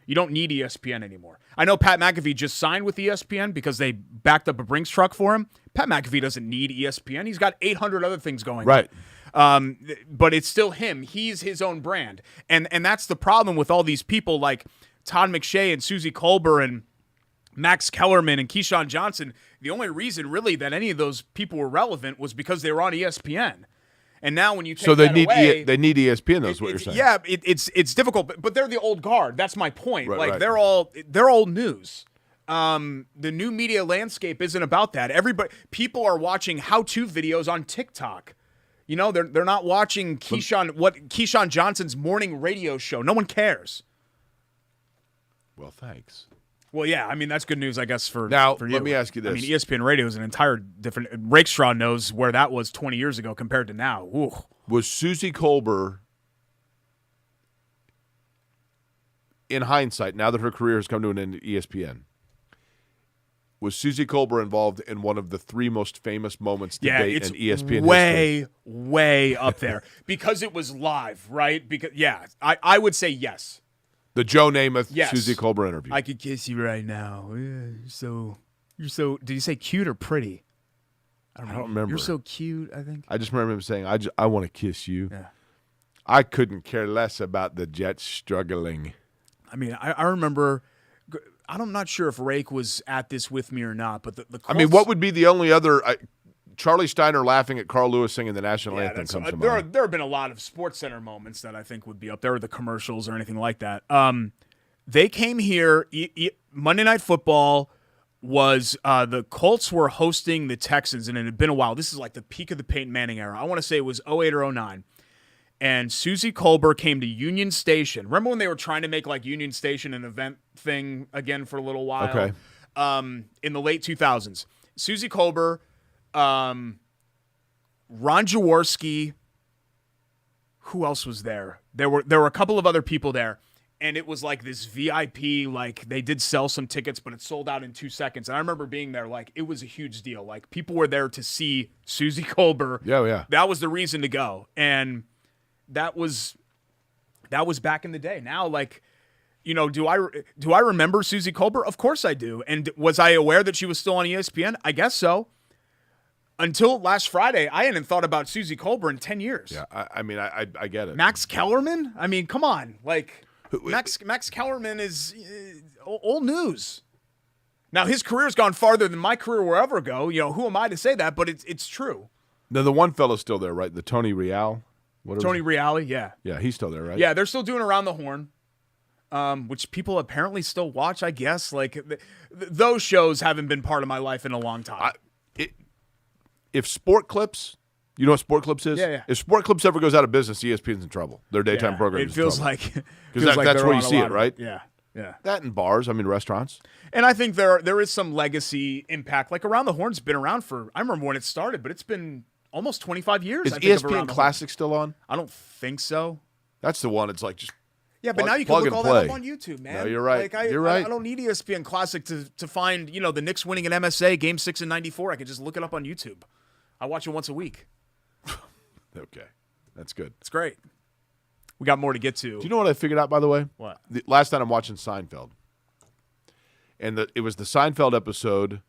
You don't need ESPN anymore. I know Pat McAfee just signed with ESPN because they backed up a Brinks truck for him. Pat McAfee doesn't need ESPN. He's got 800 other things going right. on. But it's still him. He's his own brand. And that's the problem with all these people like Todd McShay and Susie Kolber and Max Kellerman and Keyshawn Johnson. The only reason really that any of those people were relevant was because they were on ESPN. And now when you take they that need away, they need ESPN. That's what you're saying. Yeah, it's difficult, but they're the old guard. That's my point. Right, like right. they're old news. The new media landscape isn't about that. People are watching how-to videos on TikTok. You know, they're not watching Keyshawn Johnson's morning radio show. No one cares. Well, thanks. Well, yeah, I mean that's good news, I guess. For Now, for you. let me ask you this. I mean, ESPN Radio is an entire different. Rakestraw knows where that was 20 years ago compared to now. Ooh. Was Susie Kolber, in hindsight, now that her career has come to an end at ESPN, was Susie Kolber involved in one of the three most famous moments to date it's in ESPN way, history? way up there because it was live, right? Because I would say yes. The Joe Namath Yes. Susie Kolber interview. I could kiss you right now. You're so. Did you say cute or pretty? I don't remember. You're so cute, I think. I just remember him saying, I want to kiss you. Yeah. I couldn't care less about the Jets struggling. I mean, I remember. I'm not sure if Rake was at this with me or not, but the Colts, I mean, what would be the only other Charlie Steiner laughing at Carl Lewis singing the national anthem comes to mind. There have been a lot of SportsCenter moments that I think would be up there, or the commercials or anything like that. They came here. Monday Night Football was the Colts were hosting the Texans, and it had been a while. This is like the peak of the Peyton Manning era. I want to say it was 08 or 09. And Susie Kolber came to Union Station. Remember when they were trying to make like Union Station an event thing again for a little while? Okay. In the late 2000s. Susie Kolber, Ron Jaworski. Who else was there? There were a couple of other people there. And it was like this VIP, like they did sell some tickets, but it sold out in 2 seconds. And I remember being there, like it was a huge deal. Like people were there to see Susie Kolber. Yeah. That was the reason to go. And that was back in the day. Now, like, you know, do I remember Susie Kolber? Of course I do. And was I aware that she was still on ESPN? I guess so. Until last Friday, I hadn't thought about Susie Kolber in 10 years. Yeah, I mean, I get it. Max Kellerman? I mean, come on. Like, Max Kellerman is old news. Now, his career's gone farther than my career will ever go. You know, who am I to say that? But it's true. Now, the one fellow's still there, right? The Tony Real? Tony Reale, yeah. Yeah, he's still there, right? Yeah, they're still doing Around the Horn, which people apparently still watch, I guess. Like, those shows haven't been part of my life in a long time. If Sport Clips, you know what Sport Clips is? Yeah. If Sport Clips ever goes out of business, ESPN's in trouble. Their daytime program is It feels in trouble. like Because that's they're where on you a see lot it, of right? Yeah. That and bars, I mean, restaurants. And I think there is some legacy impact. Like Around the Horn's been around for, I remember when it started, but it's been almost 25 years. Is I think, of ESPN Around the Classic still on? Horn. I don't think so. That's the one. It's like just Yeah, but plug- now you can plug look and all play. that up on YouTube, man. No, you're right. Like, You're right. I don't need ESPN Classic to find, you know, the Knicks winning an MSA Game 6 in '94. I can just look it up on YouTube. I watch it once a week. Okay. That's good. It's great. We got more to get to. Do you know what I figured out, by the way? What? Last night I'm watching Seinfeld. And it was the Seinfeld episode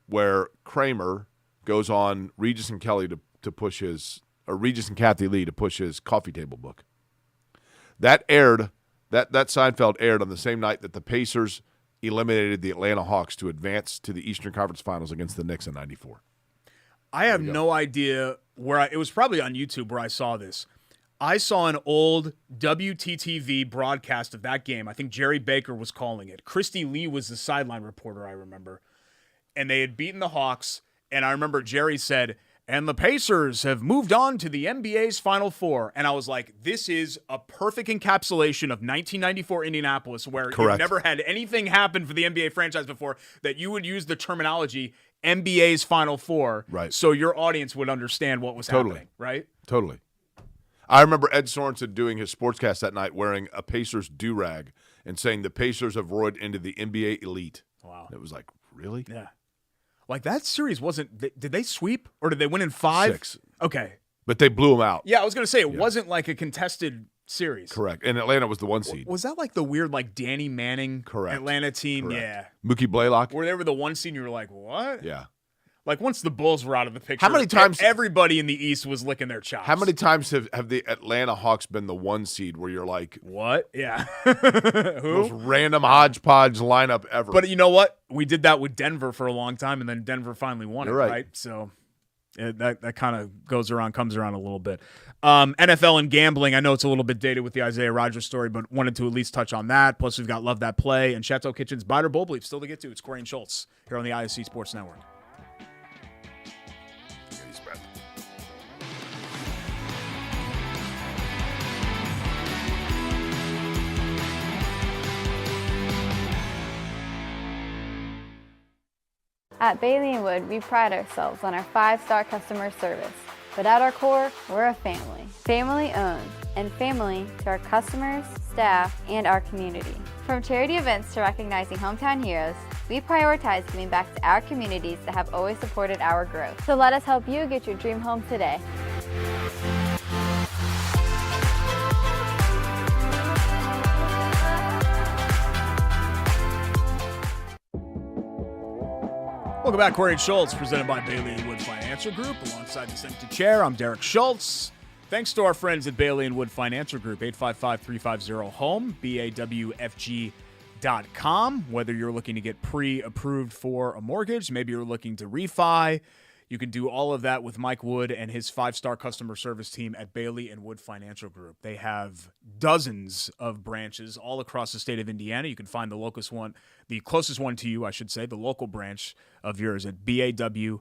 where Kramer goes on Regis and Kelly to push his, or Regis and Kathy Lee to push his coffee table book. That aired, that Seinfeld aired on the same night that the Pacers eliminated the Atlanta Hawks to advance to the Eastern Conference Finals against the Knicks in '94. I have no idea where it was probably on YouTube where I saw this. I saw an old WTTV broadcast of that game. I think Jerry Baker was calling it. Christy Lee was the sideline reporter, I remember. And they had beaten the Hawks, and I remember Jerry said, and the Pacers have moved on to the NBA's Final Four. And I was like, this is a perfect encapsulation of 1994 Indianapolis, where you've Correct. never had anything happen for the NBA franchise before that you would use the terminology NBA's Final Four, Right. so your audience would understand what was happening, right? Totally. I remember Ed Sorensen doing his sportscast that night wearing a Pacers do-rag and saying the Pacers have roared into the NBA elite. Wow. And it was like, really? Yeah. Like, that series wasn't – did they sweep or did they win in 5? 6. Okay. But they blew them out. Yeah, I was going to say it wasn't like a contested series. Correct. And Atlanta was the 1 seed. Was that like the weird like Danny Manning Correct. Atlanta team? Correct. Yeah. Mookie Blaylock? Where they were the 1 seed and you were like, what? Yeah. Like once the Bulls were out of the picture, How many times- everybody in the East was licking their chops. How many times have the Atlanta Hawks been the 1 seed where you're like, What? Yeah. most Who? random hodgepodge lineup ever? But you know what? We did that with Denver for a long time, and then Denver finally won You're it, right. right? So that kind of comes around, comes around a little bit. NFL and gambling, I know it's a little bit dated with the Isaiah Rodgers story, but wanted to at least touch on that. Plus, we've got Love That Play and Chateau Kitchen's Biter Bowl Bleep still to get to. It's Corey and Schultz here on the ISC Sports Network. At Bailey & Wood, we pride ourselves on our 5-star customer service. But at our core, we're a family. Family owned, and family to our customers, staff, and our community. From charity events to recognizing hometown heroes, we prioritize giving back to our communities that have always supported our growth. So let us help you get your dream home today. Welcome back, Corey and Schultz, presented by Bailey & Wood Financial Group. Alongside this empty chair, I'm Derek Schultz. Thanks to our friends at Bailey & Wood Financial Group, 855-350-HOME, BAWFG.com. Whether you're looking to get pre-approved for a mortgage, maybe you're looking to refi, you can do all of that with Mike Wood and his 5-star customer service team at Bailey & Wood Financial Group. They have dozens of branches all across the state of Indiana. You can find the closest one to you, I should say, the local branch of yours at BAWFG.com.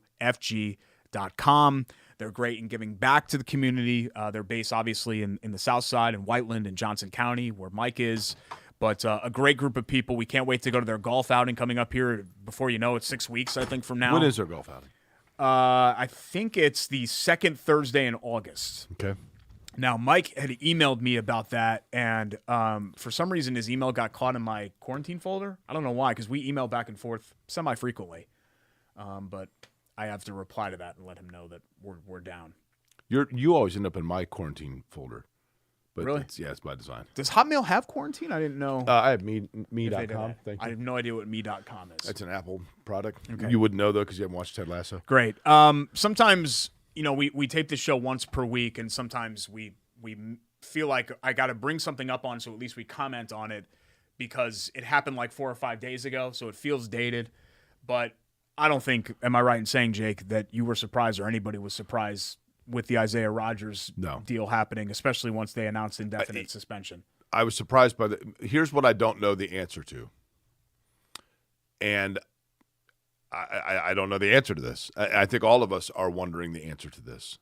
They're great in giving back to the community. They're based, obviously, in the South Side, in Whiteland and Johnson County, where Mike is. But a great group of people. We can't wait to go to their golf outing coming up here. Before you know, it's 6 weeks, I think, from now. When is their golf outing? I think it's the second Thursday in August. Okay. Now, Mike had emailed me about that, and for some reason his email got caught in my quarantine folder. I don't know why, because we email back and forth semi-frequently. But I have to reply to that and let him know that we're down. You always end up in my quarantine folder. But Really? It's by design. Does Hotmail have quarantine? I didn't know. I have if they did me.com. that. Thank I you. have no idea what me.com is. That's an Apple product. Okay. You wouldn't know, though, because you haven't watched Ted Lasso. Great. Sometimes, we tape this show once per week, and sometimes we feel like I got to bring something up on so at least we comment on it because it happened like 4 or 5 days ago, so it feels dated. But I don't think, am I right in saying, Jake, that you were surprised or anybody was surprised with the Isaiah Rodgers deal happening, especially once they announced indefinite suspension? I was surprised by here's what I don't know the answer to. And I don't know the answer to this. I think all of us are wondering the answer to this.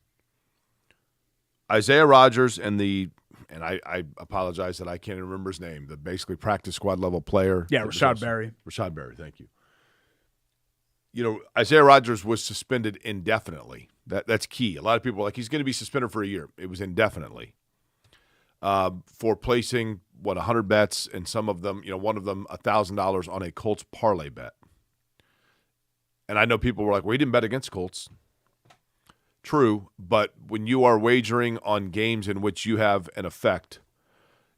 Isaiah Rodgers and I apologize that I can't even remember his name, the basically practice squad level player. Yeah, Rashad Berry. Rashad Berry, thank you. Isaiah Rodgers was suspended indefinitely. That's key. A lot of people are like, he's going to be suspended for a year. It was indefinitely. For placing, 100 bets, and some of them, one of them $1,000 on a Colts parlay bet. And I know people were like, well, he didn't bet against Colts. True, but when you are wagering on games in which you have an effect,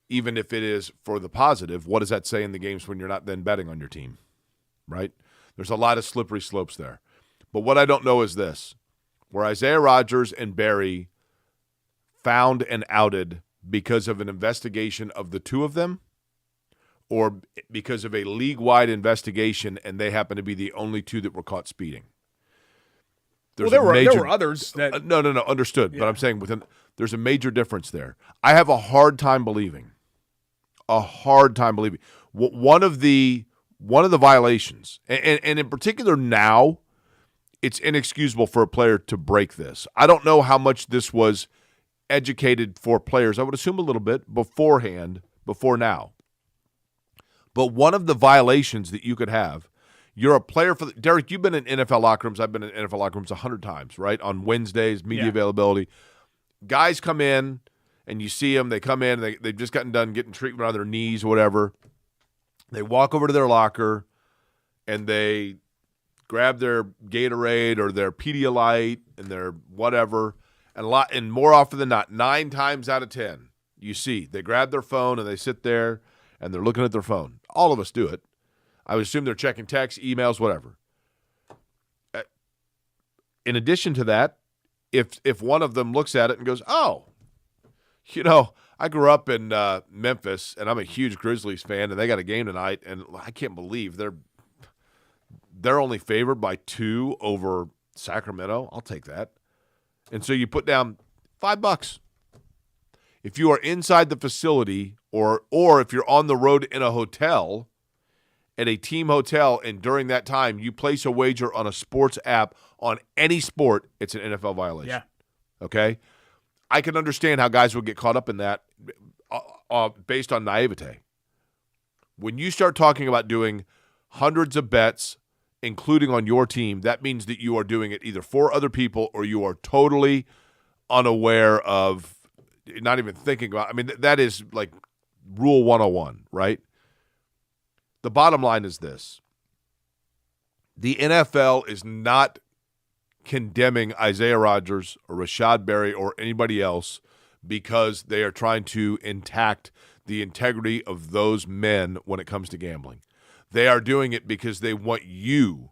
even if it is for the positive, what does that say in the games when you're not then betting on your team, right? There's a lot of slippery slopes there. But what I don't know is this. Were Isaiah Rodgers and Berry found and outed because of an investigation of the two of them, or because of a league-wide investigation and they happen to be the only two that were caught speeding? There were others that no, understood. Yeah. But I'm saying there's a major difference there. I have a hard time believing. One of the violations, and in particular now, it's inexcusable for a player to break this. I don't know how much this was educated for players. I would assume a little bit beforehand, before now. But one of the violations that you could have, You're a player for Derek, you've been in NFL locker rooms. I've been in NFL locker rooms 100 times, right? On Wednesdays, media availability. Guys come in, and you see them. They come in, and they've just gotten done getting treatment on their knees or whatever. They walk over to their locker, and they grab their Gatorade or their Pedialyte and their whatever, and more often than not, 9 times out of 10, you see they grab their phone and they sit there and they're looking at their phone. All of us do it. I would assume they're checking texts, emails, whatever. In addition to that, if one of them looks at it and goes, "Oh, I grew up in Memphis and I'm a huge Grizzlies fan and they got a game tonight and I can't believe they're only favored by 2 over Sacramento. I'll take that." And so you put down $5. If you are inside the facility or if you're on the road in a hotel, at a team hotel, and during that time you place a wager on a sports app on any sport, it's an NFL violation. Yeah. Okay? I can understand how guys would get caught up in that based on naivete. When you start talking about doing hundreds of bets, including on your team, that means that you are doing it either for other people or you are totally unaware of, not even thinking about. I mean, that is like Rule 101, right? The bottom line is this. The NFL is not condemning Isaiah Rodgers or Rashad Berry or anybody else because they are trying to intact the integrity of those men when it comes to gambling. They are doing it because they want you,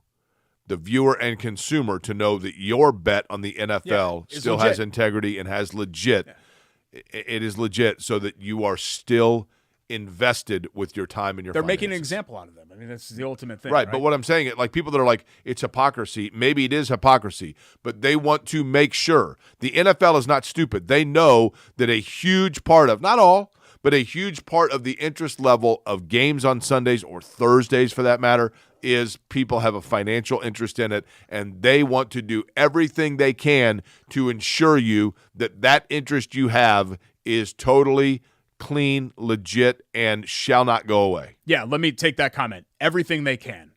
the viewer and consumer, to know that your bet on the NFL still has integrity and has legit. Yeah. It is legit so that you are still invested with your time and your finances. Making an example out of them. I mean, that's the ultimate thing. Right, but what I'm saying, like people that are like, it's hypocrisy. Maybe it is hypocrisy, but they want to make sure. The NFL is not stupid. They know that a huge part of, not all, but a huge part of the interest level of games on Sundays or Thursdays for that matter is people have a financial interest in it, and they want to do everything they can to ensure you that that interest you have is totally clean, legit, and shall not go away. Yeah, let me take that comment. Everything they can.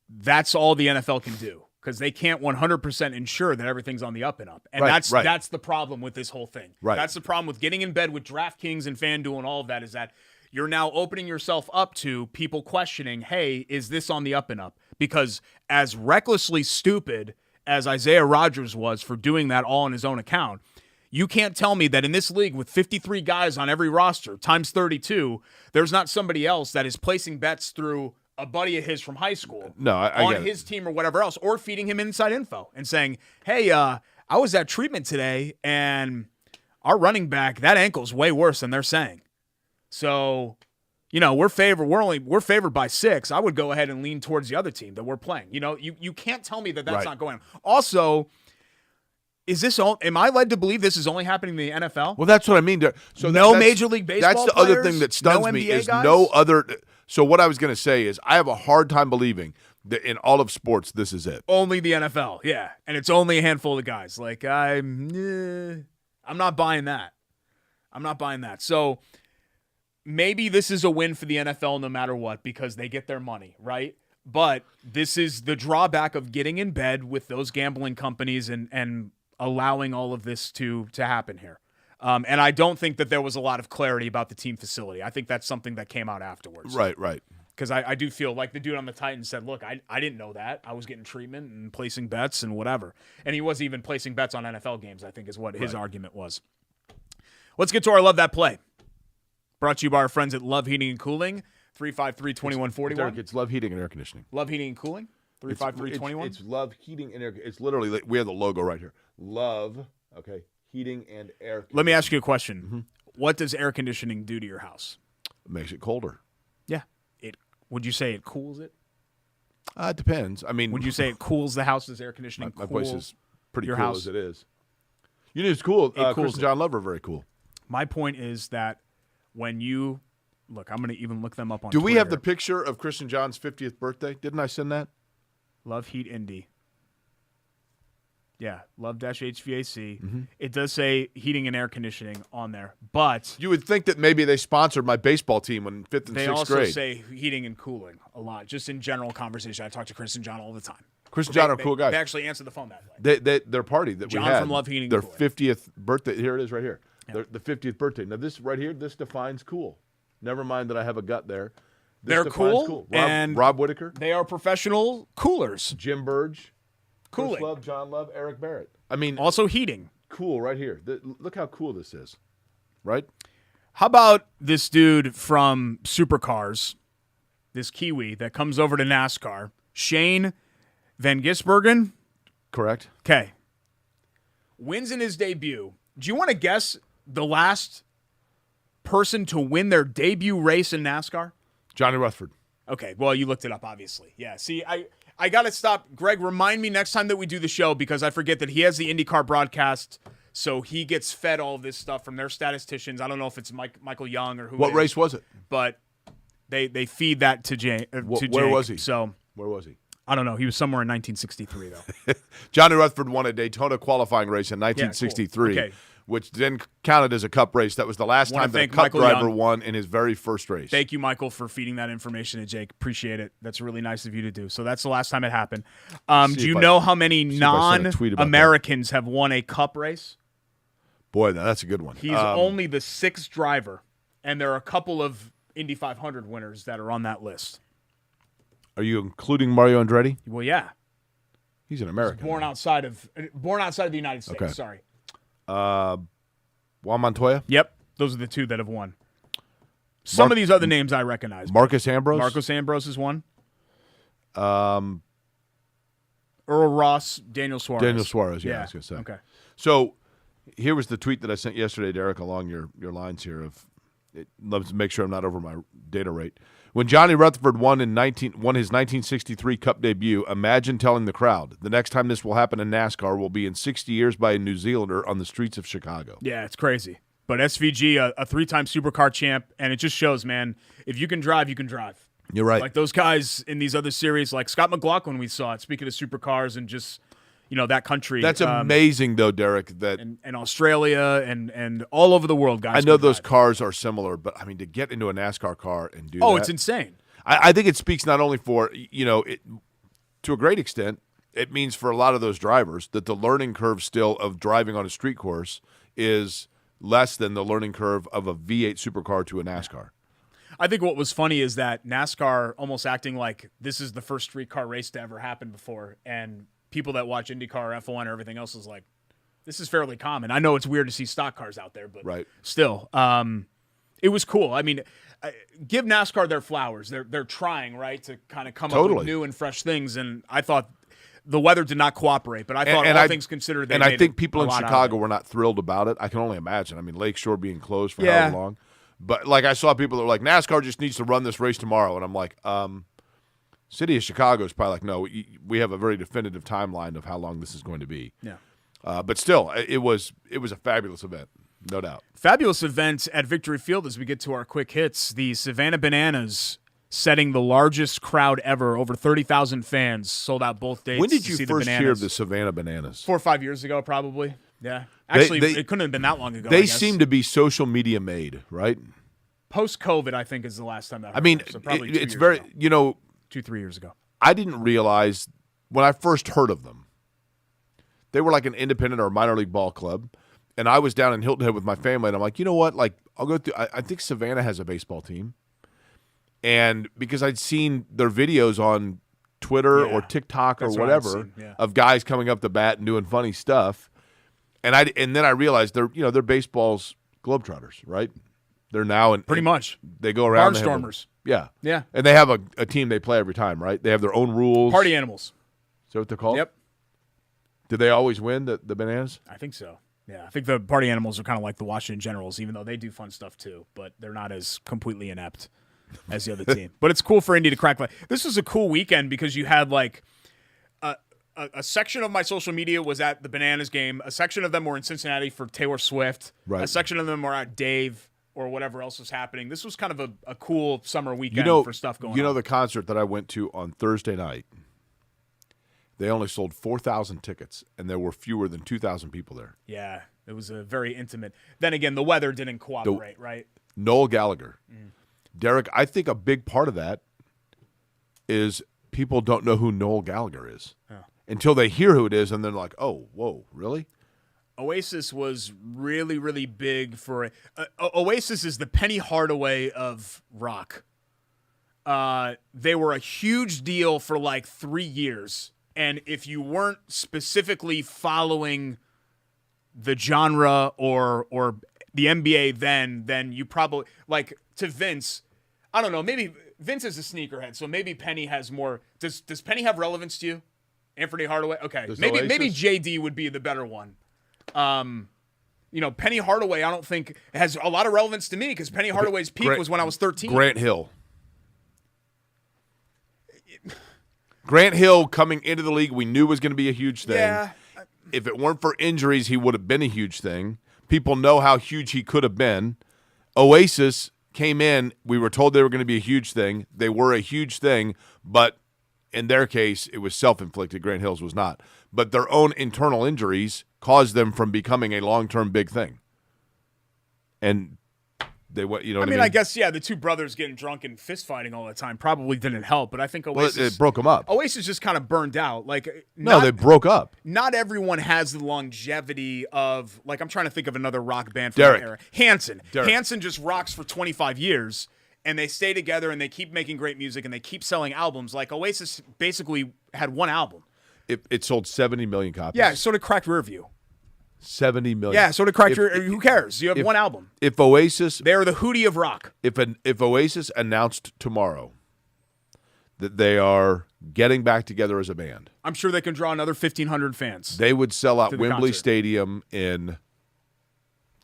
That's all the NFL can do because they can't 100% ensure that everything's on the up and up. And that's the problem with this whole thing. Right. That's the problem with getting in bed with DraftKings and FanDuel and all of that, is that you're now opening yourself up to people questioning, hey, is this on the up and up? Because as recklessly stupid as Isaiah Rodgers was for doing that all on his own account, you can't tell me that in this league with 53 guys on every roster times 32, there's not somebody else that is placing bets through a buddy of his from high school on his team or whatever else, or feeding him inside info and saying, hey, I was at treatment today and our running back, that ankle's way worse than they're saying. So, we're favored by 6. I would go ahead and lean towards the other team that we're playing. You can't tell me that that's not going on. Also, am I led to believe this is only happening in the NFL? Well, that's what I mean. So no Major League Baseball That's the players, other thing that stuns me NBA is guys? no other. So what I was going to say is I have a hard time believing that in all of sports this is it. Only the NFL, yeah. And it's only a handful of guys. Like, I'm not buying that. I'm not buying that. So maybe this is a win for the NFL no matter what because they get their money, right? But this is the drawback of getting in bed with those gambling companies and allowing all of this to happen here. And I don't think that there was a lot of clarity about the team facility. I think that's something that came out afterwards. Right. Because I do feel like the dude on the Titans said, look, I didn't know that. I was getting treatment and placing bets and whatever. And he wasn't even placing bets on NFL games, I think is what his argument was. Let's get to our Love That Play. Brought to you by our friends at Love Heating and Cooling, 353-2141. Derek, it's Love Heating and Air Conditioning. Love Heating and Cooling, 353-21. It's Love Heating and Air. It's literally, we have the logo right here. Love, heating and air conditioning. Let me ask you a question. Mm-hmm. What does air conditioning do to your house? It makes it colder. Yeah. Would you say it cools it? It depends. I mean, would you say it cools the house? Does air conditioning my place is pretty cool house? As it is. It's cool. It Chris and John Love are very cool. My point is that when you look, I'm going to even look them up on Do Twitter. we have the picture of Chris and John's 50th birthday? Didn't I send that? Love Heat Indy. Yeah, love-HVAC. It does say heating and air conditioning on there, but You would think that maybe they sponsored my baseball team in 5th and they 6th also grade. say heating and cooling a lot, just in general conversation. I talk to Chris and John all the time. Chris and John are cool guys. They actually answer the phone that way. Their party that John we had, from Love Heating and their Cooling. 50th birthday. Here it is right here. The 50th birthday. Now this right here, this defines cool. Never mind that I have a gut there. This They're defines cool, Rob, and Rob Whitaker, They are professional coolers. Jim Burge, Cooling. Chris Love, John Love, Eric Barrett. I mean, Also heating. cool right here. Look how cool this is, right? How about this dude from Supercars, this Kiwi that comes over to NASCAR, Shane Van Gisbergen? Correct. Okay. Wins in his debut. Do you want to guess the last person to win their debut race in NASCAR? Johnny Rutherford. Okay, well, you looked it up, obviously. Yeah, see, I got to stop. Greg, remind me next time that we do the show because I forget that he has the IndyCar broadcast, so he gets fed all this stuff from their statisticians. I don't know if it's Michael Young or who. What it is, race was it? But they feed that to Jake. Where was he? So Where was he? I don't know. He was somewhere in 1963, though. Johnny Rutherford won a Daytona qualifying race in 1963, Okay. which then counted as a Cup race. That was the last Wanna time that a thank Cup Michael driver Young. won in his very first race. Thank you, Michael, for feeding that information to Jake. Appreciate it. That's really nice of you to do. So that's the last time it happened. Do you know how many if I sent a tweet about that. non-Americans have won a Cup race? Boy, that's a good one. He's only the 6th driver, and there are a couple of Indy 500 winners that are on that list. Are you including Mario Andretti? Well, yeah. He's an American. Born outside of the United States. Okay. Sorry. Juan Montoya? Yep. Those are the two that have won. Some of these other names I recognize. Marcus Ambrose? Marcos Ambrose is one. Earl Ross, Daniel Suarez. Daniel Suarez, yeah, I was going to say. Okay. So here was the tweet that I sent yesterday, Derek, along your lines here of it loves to make sure I'm not over my data rate. When Johnny Rutherford won his 1963 Cup debut, imagine telling the crowd the next time this will happen in NASCAR will be in 60 years by a New Zealander on the streets of Chicago. Yeah, it's crazy. But SVG, a 3-time supercar champ, and it just shows, man, if you can drive, you can drive. You're right. Like those guys in these other series, like Scott McLaughlin, we saw it. Speaking of supercars and just, that country. That's amazing, though, Derek, that and Australia and all over the world, guys. I know can those drive. cars are similar, but, I mean, to get into a NASCAR car and do that. Oh, it's insane. I think it speaks not only for, to a great extent, it means for a lot of those drivers that the learning curve still of driving on a street course is less than the learning curve of a V8 supercar to a NASCAR. I think what was funny is that NASCAR almost acting like this is the first streetcar race to ever happen before, and people that watch IndyCar, F1, or everything else is like, this is fairly common. I know it's weird to see stock cars out there, but right. Still, it was cool. I mean, give NASCAR their flowers. They're trying, right, to kind of come up with new and fresh things, and I thought the weather did not cooperate, but I thought all things considered, they and I made think people a in lot out of Chicago it. were not thrilled about it. I can only imagine. I mean, Lakeshore being closed for however long. But, like, I saw people that were like, NASCAR just needs to run this race tomorrow. And I'm like, City of Chicago is probably like, no, we have a very definitive timeline of how long this is going to be. Yeah. But still, it was a fabulous event, no doubt. Fabulous event at Victory Field as we get to our quick hits. The Savannah Bananas setting the largest crowd ever, over 30,000 fans, sold out both days. When did to you see the first hear Bananas. of the Savannah Bananas? 4 or 5 years ago, probably. Yeah. Actually, it couldn't have been that long ago. I They guess. seem to be social media made, right? Post-COVID, I think, is the last time that I mean, happened. So probably it's very, 2-3 years ago. I didn't realize when I first heard of them, they were like an independent or minor league ball club. And I was down in Hilton Head with my family, and I'm like, you know what? Like, I'll go through. I think Savannah has a baseball team. And because I'd seen their videos on Twitter or TikTok or That's what I'd whatever seen, yeah. of guys coming up the bat and doing funny stuff. And then I realized they're baseball's Globetrotters, right? They're now in Pretty much. They go around. Barnstormers. Yeah. Yeah. And they have a team they play every time, right? They have their own rules. Party animals. Is that what they're called? Yep. Do they always win, the Bananas? I think so. Yeah. I think the party animals are kind of like the Washington Generals, even though they do fun stuff too, but they're not as completely inept as the other team. But it's cool for Indy to crack. This was a cool weekend because you had like a section of my social media was at the Bananas game. A section of them were in Cincinnati for Taylor Swift. Right. A section of them were at Dave or whatever else was happening. This was kind of a cool summer weekend for stuff going on. You know the concert that I went to on Thursday night? They only sold 4,000 tickets, and there were fewer than 2,000 people there. Yeah, it was a very intimate. Then again, the weather didn't cooperate, right? Noel Gallagher. Derek, I think a big part of that is people don't know who Noel Gallagher is until they hear who it is, and they're like, oh, whoa, really? Oasis was really, really big for Oasis is the Penny Hardaway of rock. They were a huge deal for like 3 years. And if you weren't specifically following the genre or the NBA then you probably, like, to Vince, I don't know, maybe Vince is a sneakerhead, so maybe Penny has more. Does Penny have relevance to you? Anthony Hardaway? Okay. Maybe JD would be the better one. Penny Hardaway, I don't think has a lot of relevance to me because Penny Hardaway's peak was when I was 13. Grant Hill. Grant Hill coming into the league, we knew was going to be a huge thing. Yeah. If it weren't for injuries, he would have been a huge thing. People know how huge he could have been. Oasis came in. We were told they were going to be a huge thing. They were a huge thing, but in their case, it was self-inflicted. Grant Hill's was not. But their own internal injuries caused them from becoming a long-term big thing. And they went, you know what I mean? I guess, yeah, the two brothers getting drunk and fist fighting all the time probably didn't help, but I think Oasis... Well, it broke them up. Oasis just kind of burned out. They broke up. Not everyone has the longevity of, like, I'm trying to think of another rock band from Derek. that era. Hanson. Derek. Hanson just rocks for 25 years, and they stay together, and they keep making great music, and they keep selling albums. Like, Oasis basically had one album. It sold 70 million copies. Yeah, so did Cracked Rear View. 70 million. Yeah, so did Cracked Rear View. Who cares? You have one album. If Oasis... They're the Hootie of rock. If Oasis announced tomorrow that they are getting back together as a band, I'm sure they can draw another 1,500 fans. they would sell out the Wembley concert. Stadium in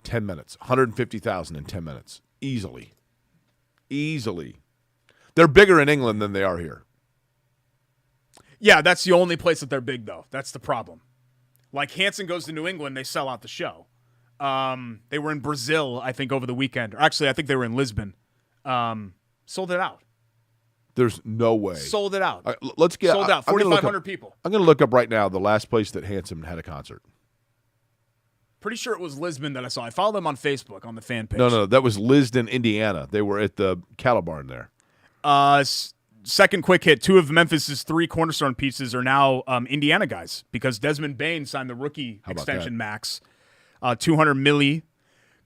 10 minutes. 150,000 in 10 minutes. Easily. They're bigger in England than they are here. Yeah, that's the only place that they're big, though. That's the problem. Like, Hanson goes to New England, they sell out the show. They were in Brazil, I think, over the weekend. Or actually, I think they were in Lisbon. Sold it out. There's no way. Sold it out. All right, let's get Sold out. 4,500 people. I'm going to look up right now the last place that Hanson had a concert. Pretty sure it was Lisbon that I saw. I follow them on Facebook on the fan page. No, that was Lisbon, Indiana. They were at the cattle barn there. Second quick hit, two of Memphis's three cornerstone pieces are now Indiana guys because Desmond Bain signed the rookie extension max, $200 million.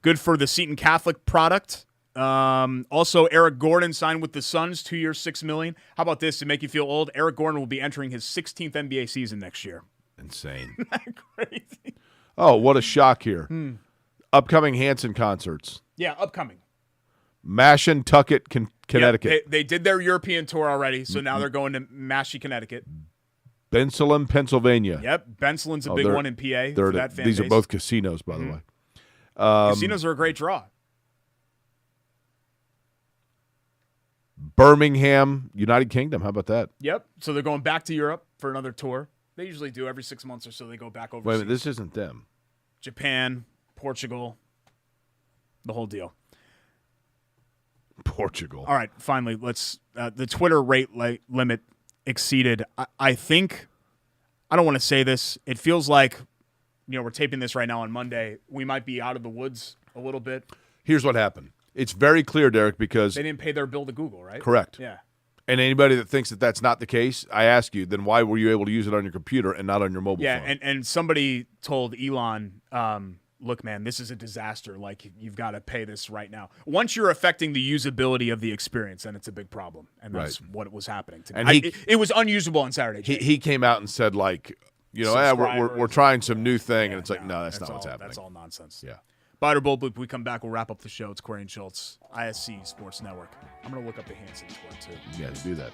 Good for the Seton Catholic product. Also, Eric Gordon signed with the Suns, 2 years, $6 million. How about this to make you feel old? Eric Gordon will be entering his 16th NBA season next year. Insane. Isn't that crazy? Oh, what a shock here. Upcoming Hanson concerts. Yeah, upcoming. Mashantucket, Connecticut. Yep, they did their European tour already, so now they're going to Mashie, Connecticut. Bensalem, Pennsylvania. Yep, Bensalin's a big one in PA for that fan These base. are both casinos, by the way. Casinos are a great draw. Birmingham, United Kingdom. How about that? Yep, so they're going back to Europe for another tour. They usually do every 6 months or so. They go back overseas. Wait a minute, this isn't them. Japan, Portugal, the whole deal. Portugal. All right, finally, let's. The Twitter rate limit exceeded. I think. I don't want to say this. It feels like, we're taping this right now on Monday. We might be out of the woods a little bit. Here's what happened. It's very clear, Derek, because They didn't pay their bill to Google, right? correct. Yeah. And anybody that thinks that that's not the case, I ask you, then why were you able to use it on your computer and not on your mobile phone? Yeah, and somebody told Elon, look, man, this is a disaster. Like, you've got to pay this right now. Once you're affecting the usability of the experience, then it's a big problem. And that's what was happening to me. And it was unusable on Saturday. He came out and said, like, we're trying some new thing. And it's like, no, that's not what's happening. That's all nonsense. Yeah. Biter Bull Bloop, we come back, we'll wrap up the show. It's Corey and Schultz, ISC Sports Network. I'm going to look up the Hanson score, too. Yeah, do that.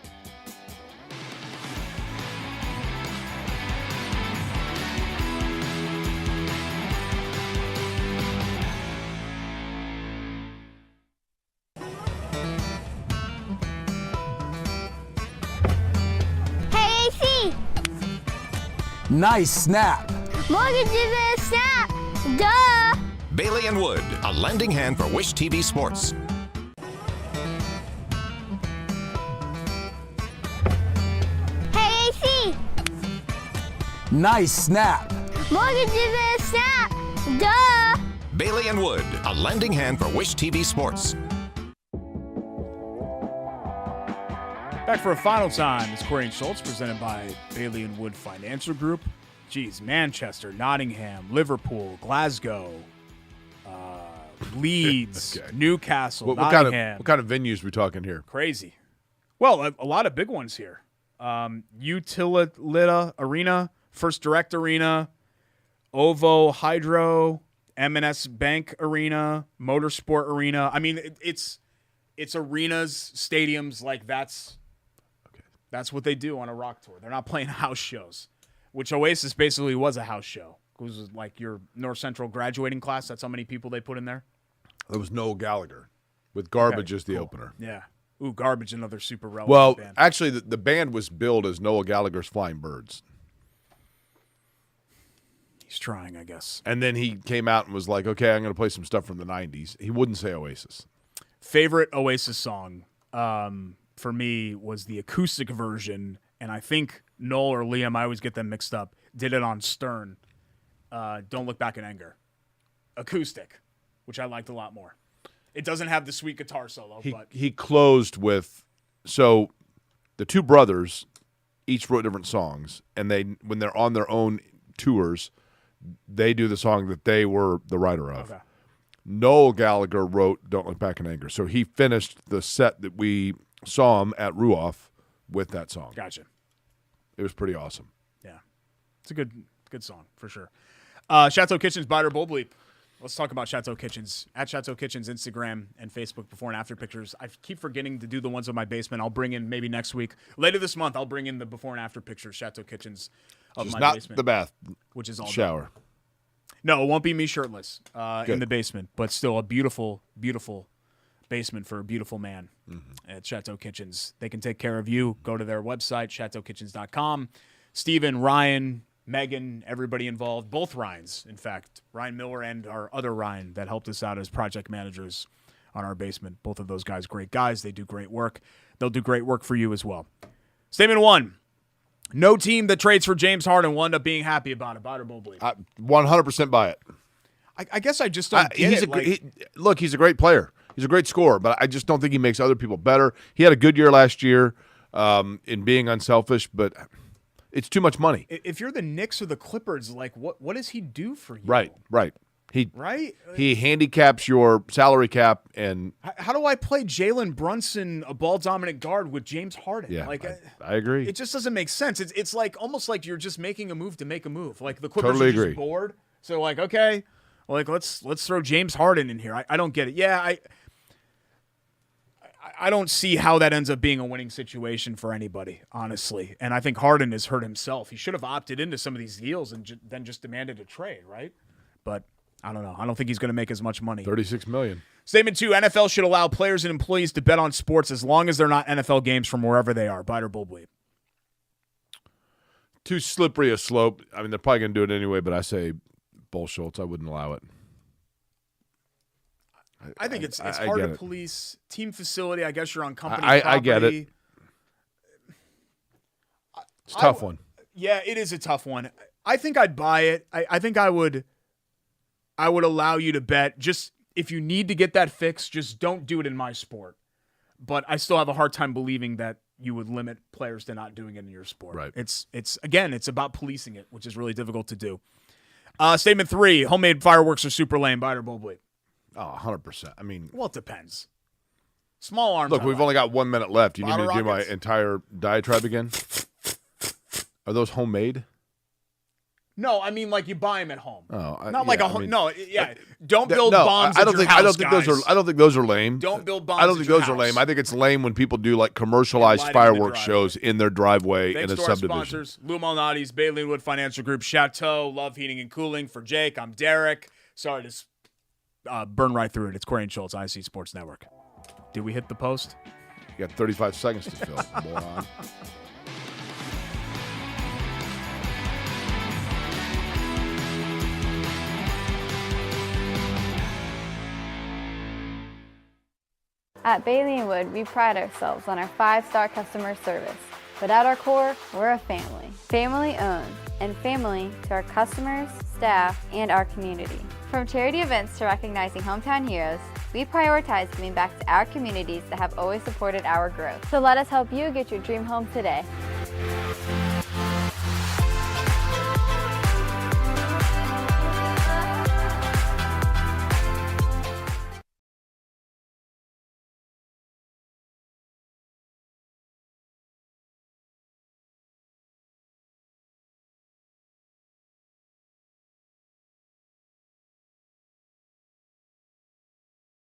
Hey, AC! Nice snap. Mortgages in a snap! Duh! Bailey and Wood, a lending hand for Wish TV Sports. Hey, AC! Nice snap. Mortgages and a snap. Duh. Bailey and Wood, a lending hand for Wish TV Sports. Back for a final time. It's Corey and Schultz, presented by Bailey and Wood Financial Group. Geez, Manchester, Nottingham, Liverpool, Glasgow, Leeds, Okay. Newcastle, What Nottingham. what kind of venues we talking here? Crazy. Well, a lot of big ones here. Utilita Arena, First Direct Arena, Ovo Hydro, M&S Bank Arena, Motorsport Arena. I mean, it's arenas, stadiums, like that's what they do on a rock tour. They're not playing house shows, which Oasis basically was a house show. It was like your North Central graduating class. That's how many people they put in there. There was Noel Gallagher with Garbage Okay, as the cool. opener. Yeah. Ooh, Garbage, another super relevant Well, band. actually, the band was billed as Noel Gallagher's Flying Birds. He's trying, I guess. And then he came out and was like, okay, I'm going to play some stuff from the 90s. He wouldn't say Oasis. Favorite Oasis song for me was the acoustic version, and I think Noel or Liam, I always get them mixed up, did it on Stern. Don't Look Back in Anger. Acoustic, which I liked a lot more. It doesn't have the sweet guitar solo, but He closed with, so the two brothers each wrote different songs, and when they're on their own tours, they do the song that they were the writer of. okay. Noel Gallagher wrote Don't Look Back in Anger. So he finished the set that we saw him at Ruoff with that song. Gotcha. It was pretty awesome. Yeah. It's a good song, for sure. Chateau Kitchens, Biter Bull Bleep. Let's talk about Chateau Kitchens. At Chateau Kitchens, Instagram and Facebook before and after pictures. I keep forgetting to do the ones of my basement. I'll bring in maybe next week. Later this month, I'll bring in the before and after pictures, Chateau Kitchens of Just my not basement. the bath, which is all shower. done. No, it won't be me shirtless in the basement, but still a beautiful, beautiful basement for a beautiful man at Chateau Kitchens. They can take care of you. Go to their website, chateaukitchens.com. Steven, Ryan, Megan, everybody involved, both Ryans, in fact, Ryan Miller and our other Ryan that helped us out as project managers on our basement. Both of those guys, great guys. They do great work. They'll do great work for you as well. Statement 1. No team that trades for James Harden will end up being happy about it. Buy or bull bleep. 100% buy it. I guess I just don't get it. Look, he's a great player. He's a great scorer, but I just don't think he makes other people better. He had a good year last year in being unselfish, but it's too much money. If you're the Knicks or the Clippers, like what does he do for you? Right. Right? He handicaps your salary cap, and How do I play Jalen Brunson, a ball-dominant guard, with James Harden? yeah, Like, I agree. it just doesn't make sense. It's like almost like you're just making a move to make a move. Like the Clippers Totally are just agree. bored. So like, okay, like let's throw James Harden in here. I don't get it. Yeah, I don't see how that ends up being a winning situation for anybody, honestly. And I think Harden has hurt himself. He should have opted into some of these deals and then just demanded a trade, right? But I don't know. I don't think he's going to make as much money. $36 million. Statement 2, NFL should allow players and employees to bet on sports as long as they're not NFL games from wherever they are. Bite or bull bleep. Too slippery a slope. I mean, they're probably going to do it anyway, but I say Bull Schultz. I wouldn't allow it. I think it's I hard get to it. police. Team facility, I guess you're on company I get property. it. It's a tough one. Yeah, it is a tough one. I think I'd buy it. I think I would allow you to bet. Just if you need to get that fixed, just don't do it in my sport. But I still have a hard time believing that you would limit players to not doing it in your sport. Right. It's about policing it, which is really difficult to do. Statement 3, homemade fireworks are super lame. Bite or bull bleep. Oh, 100%. I mean, Well, it depends. Small arms. look, I we've like. only got 1 minute left. You need me Bottle to do my rockets? entire diatribe again? Are those homemade? No, I mean like you buy them at home. Oh, Not like yeah, a I home. mean, No, yeah. Don't build no, bombs. I at don't your think. house, I don't think guys. those are. I don't think those are lame. Don't build bombs. I don't at think your those are house. lame. I think it's lame when people do like commercialized lighting in the fireworks driveway. shows in their driveway Thanks in a to our subdivision. sponsors, Lou Malnati's, Bailey and Wood Financial Group, Chateau, Love Heating and Cooling. For Jake, I'm Derek. Sorry to burn right through it. It's Corey and Schultz, ISC Sports Network. Did we hit the post? You got 35 seconds to fill, moron. At Bailey & Wood, we pride ourselves on our 5-star customer service. but at our core, we're a family. Family owned and family to our customers, staff, and our community. From charity events to recognizing hometown heroes, we prioritize giving back to our communities that have always supported our growth. So let us help you get your dream home today.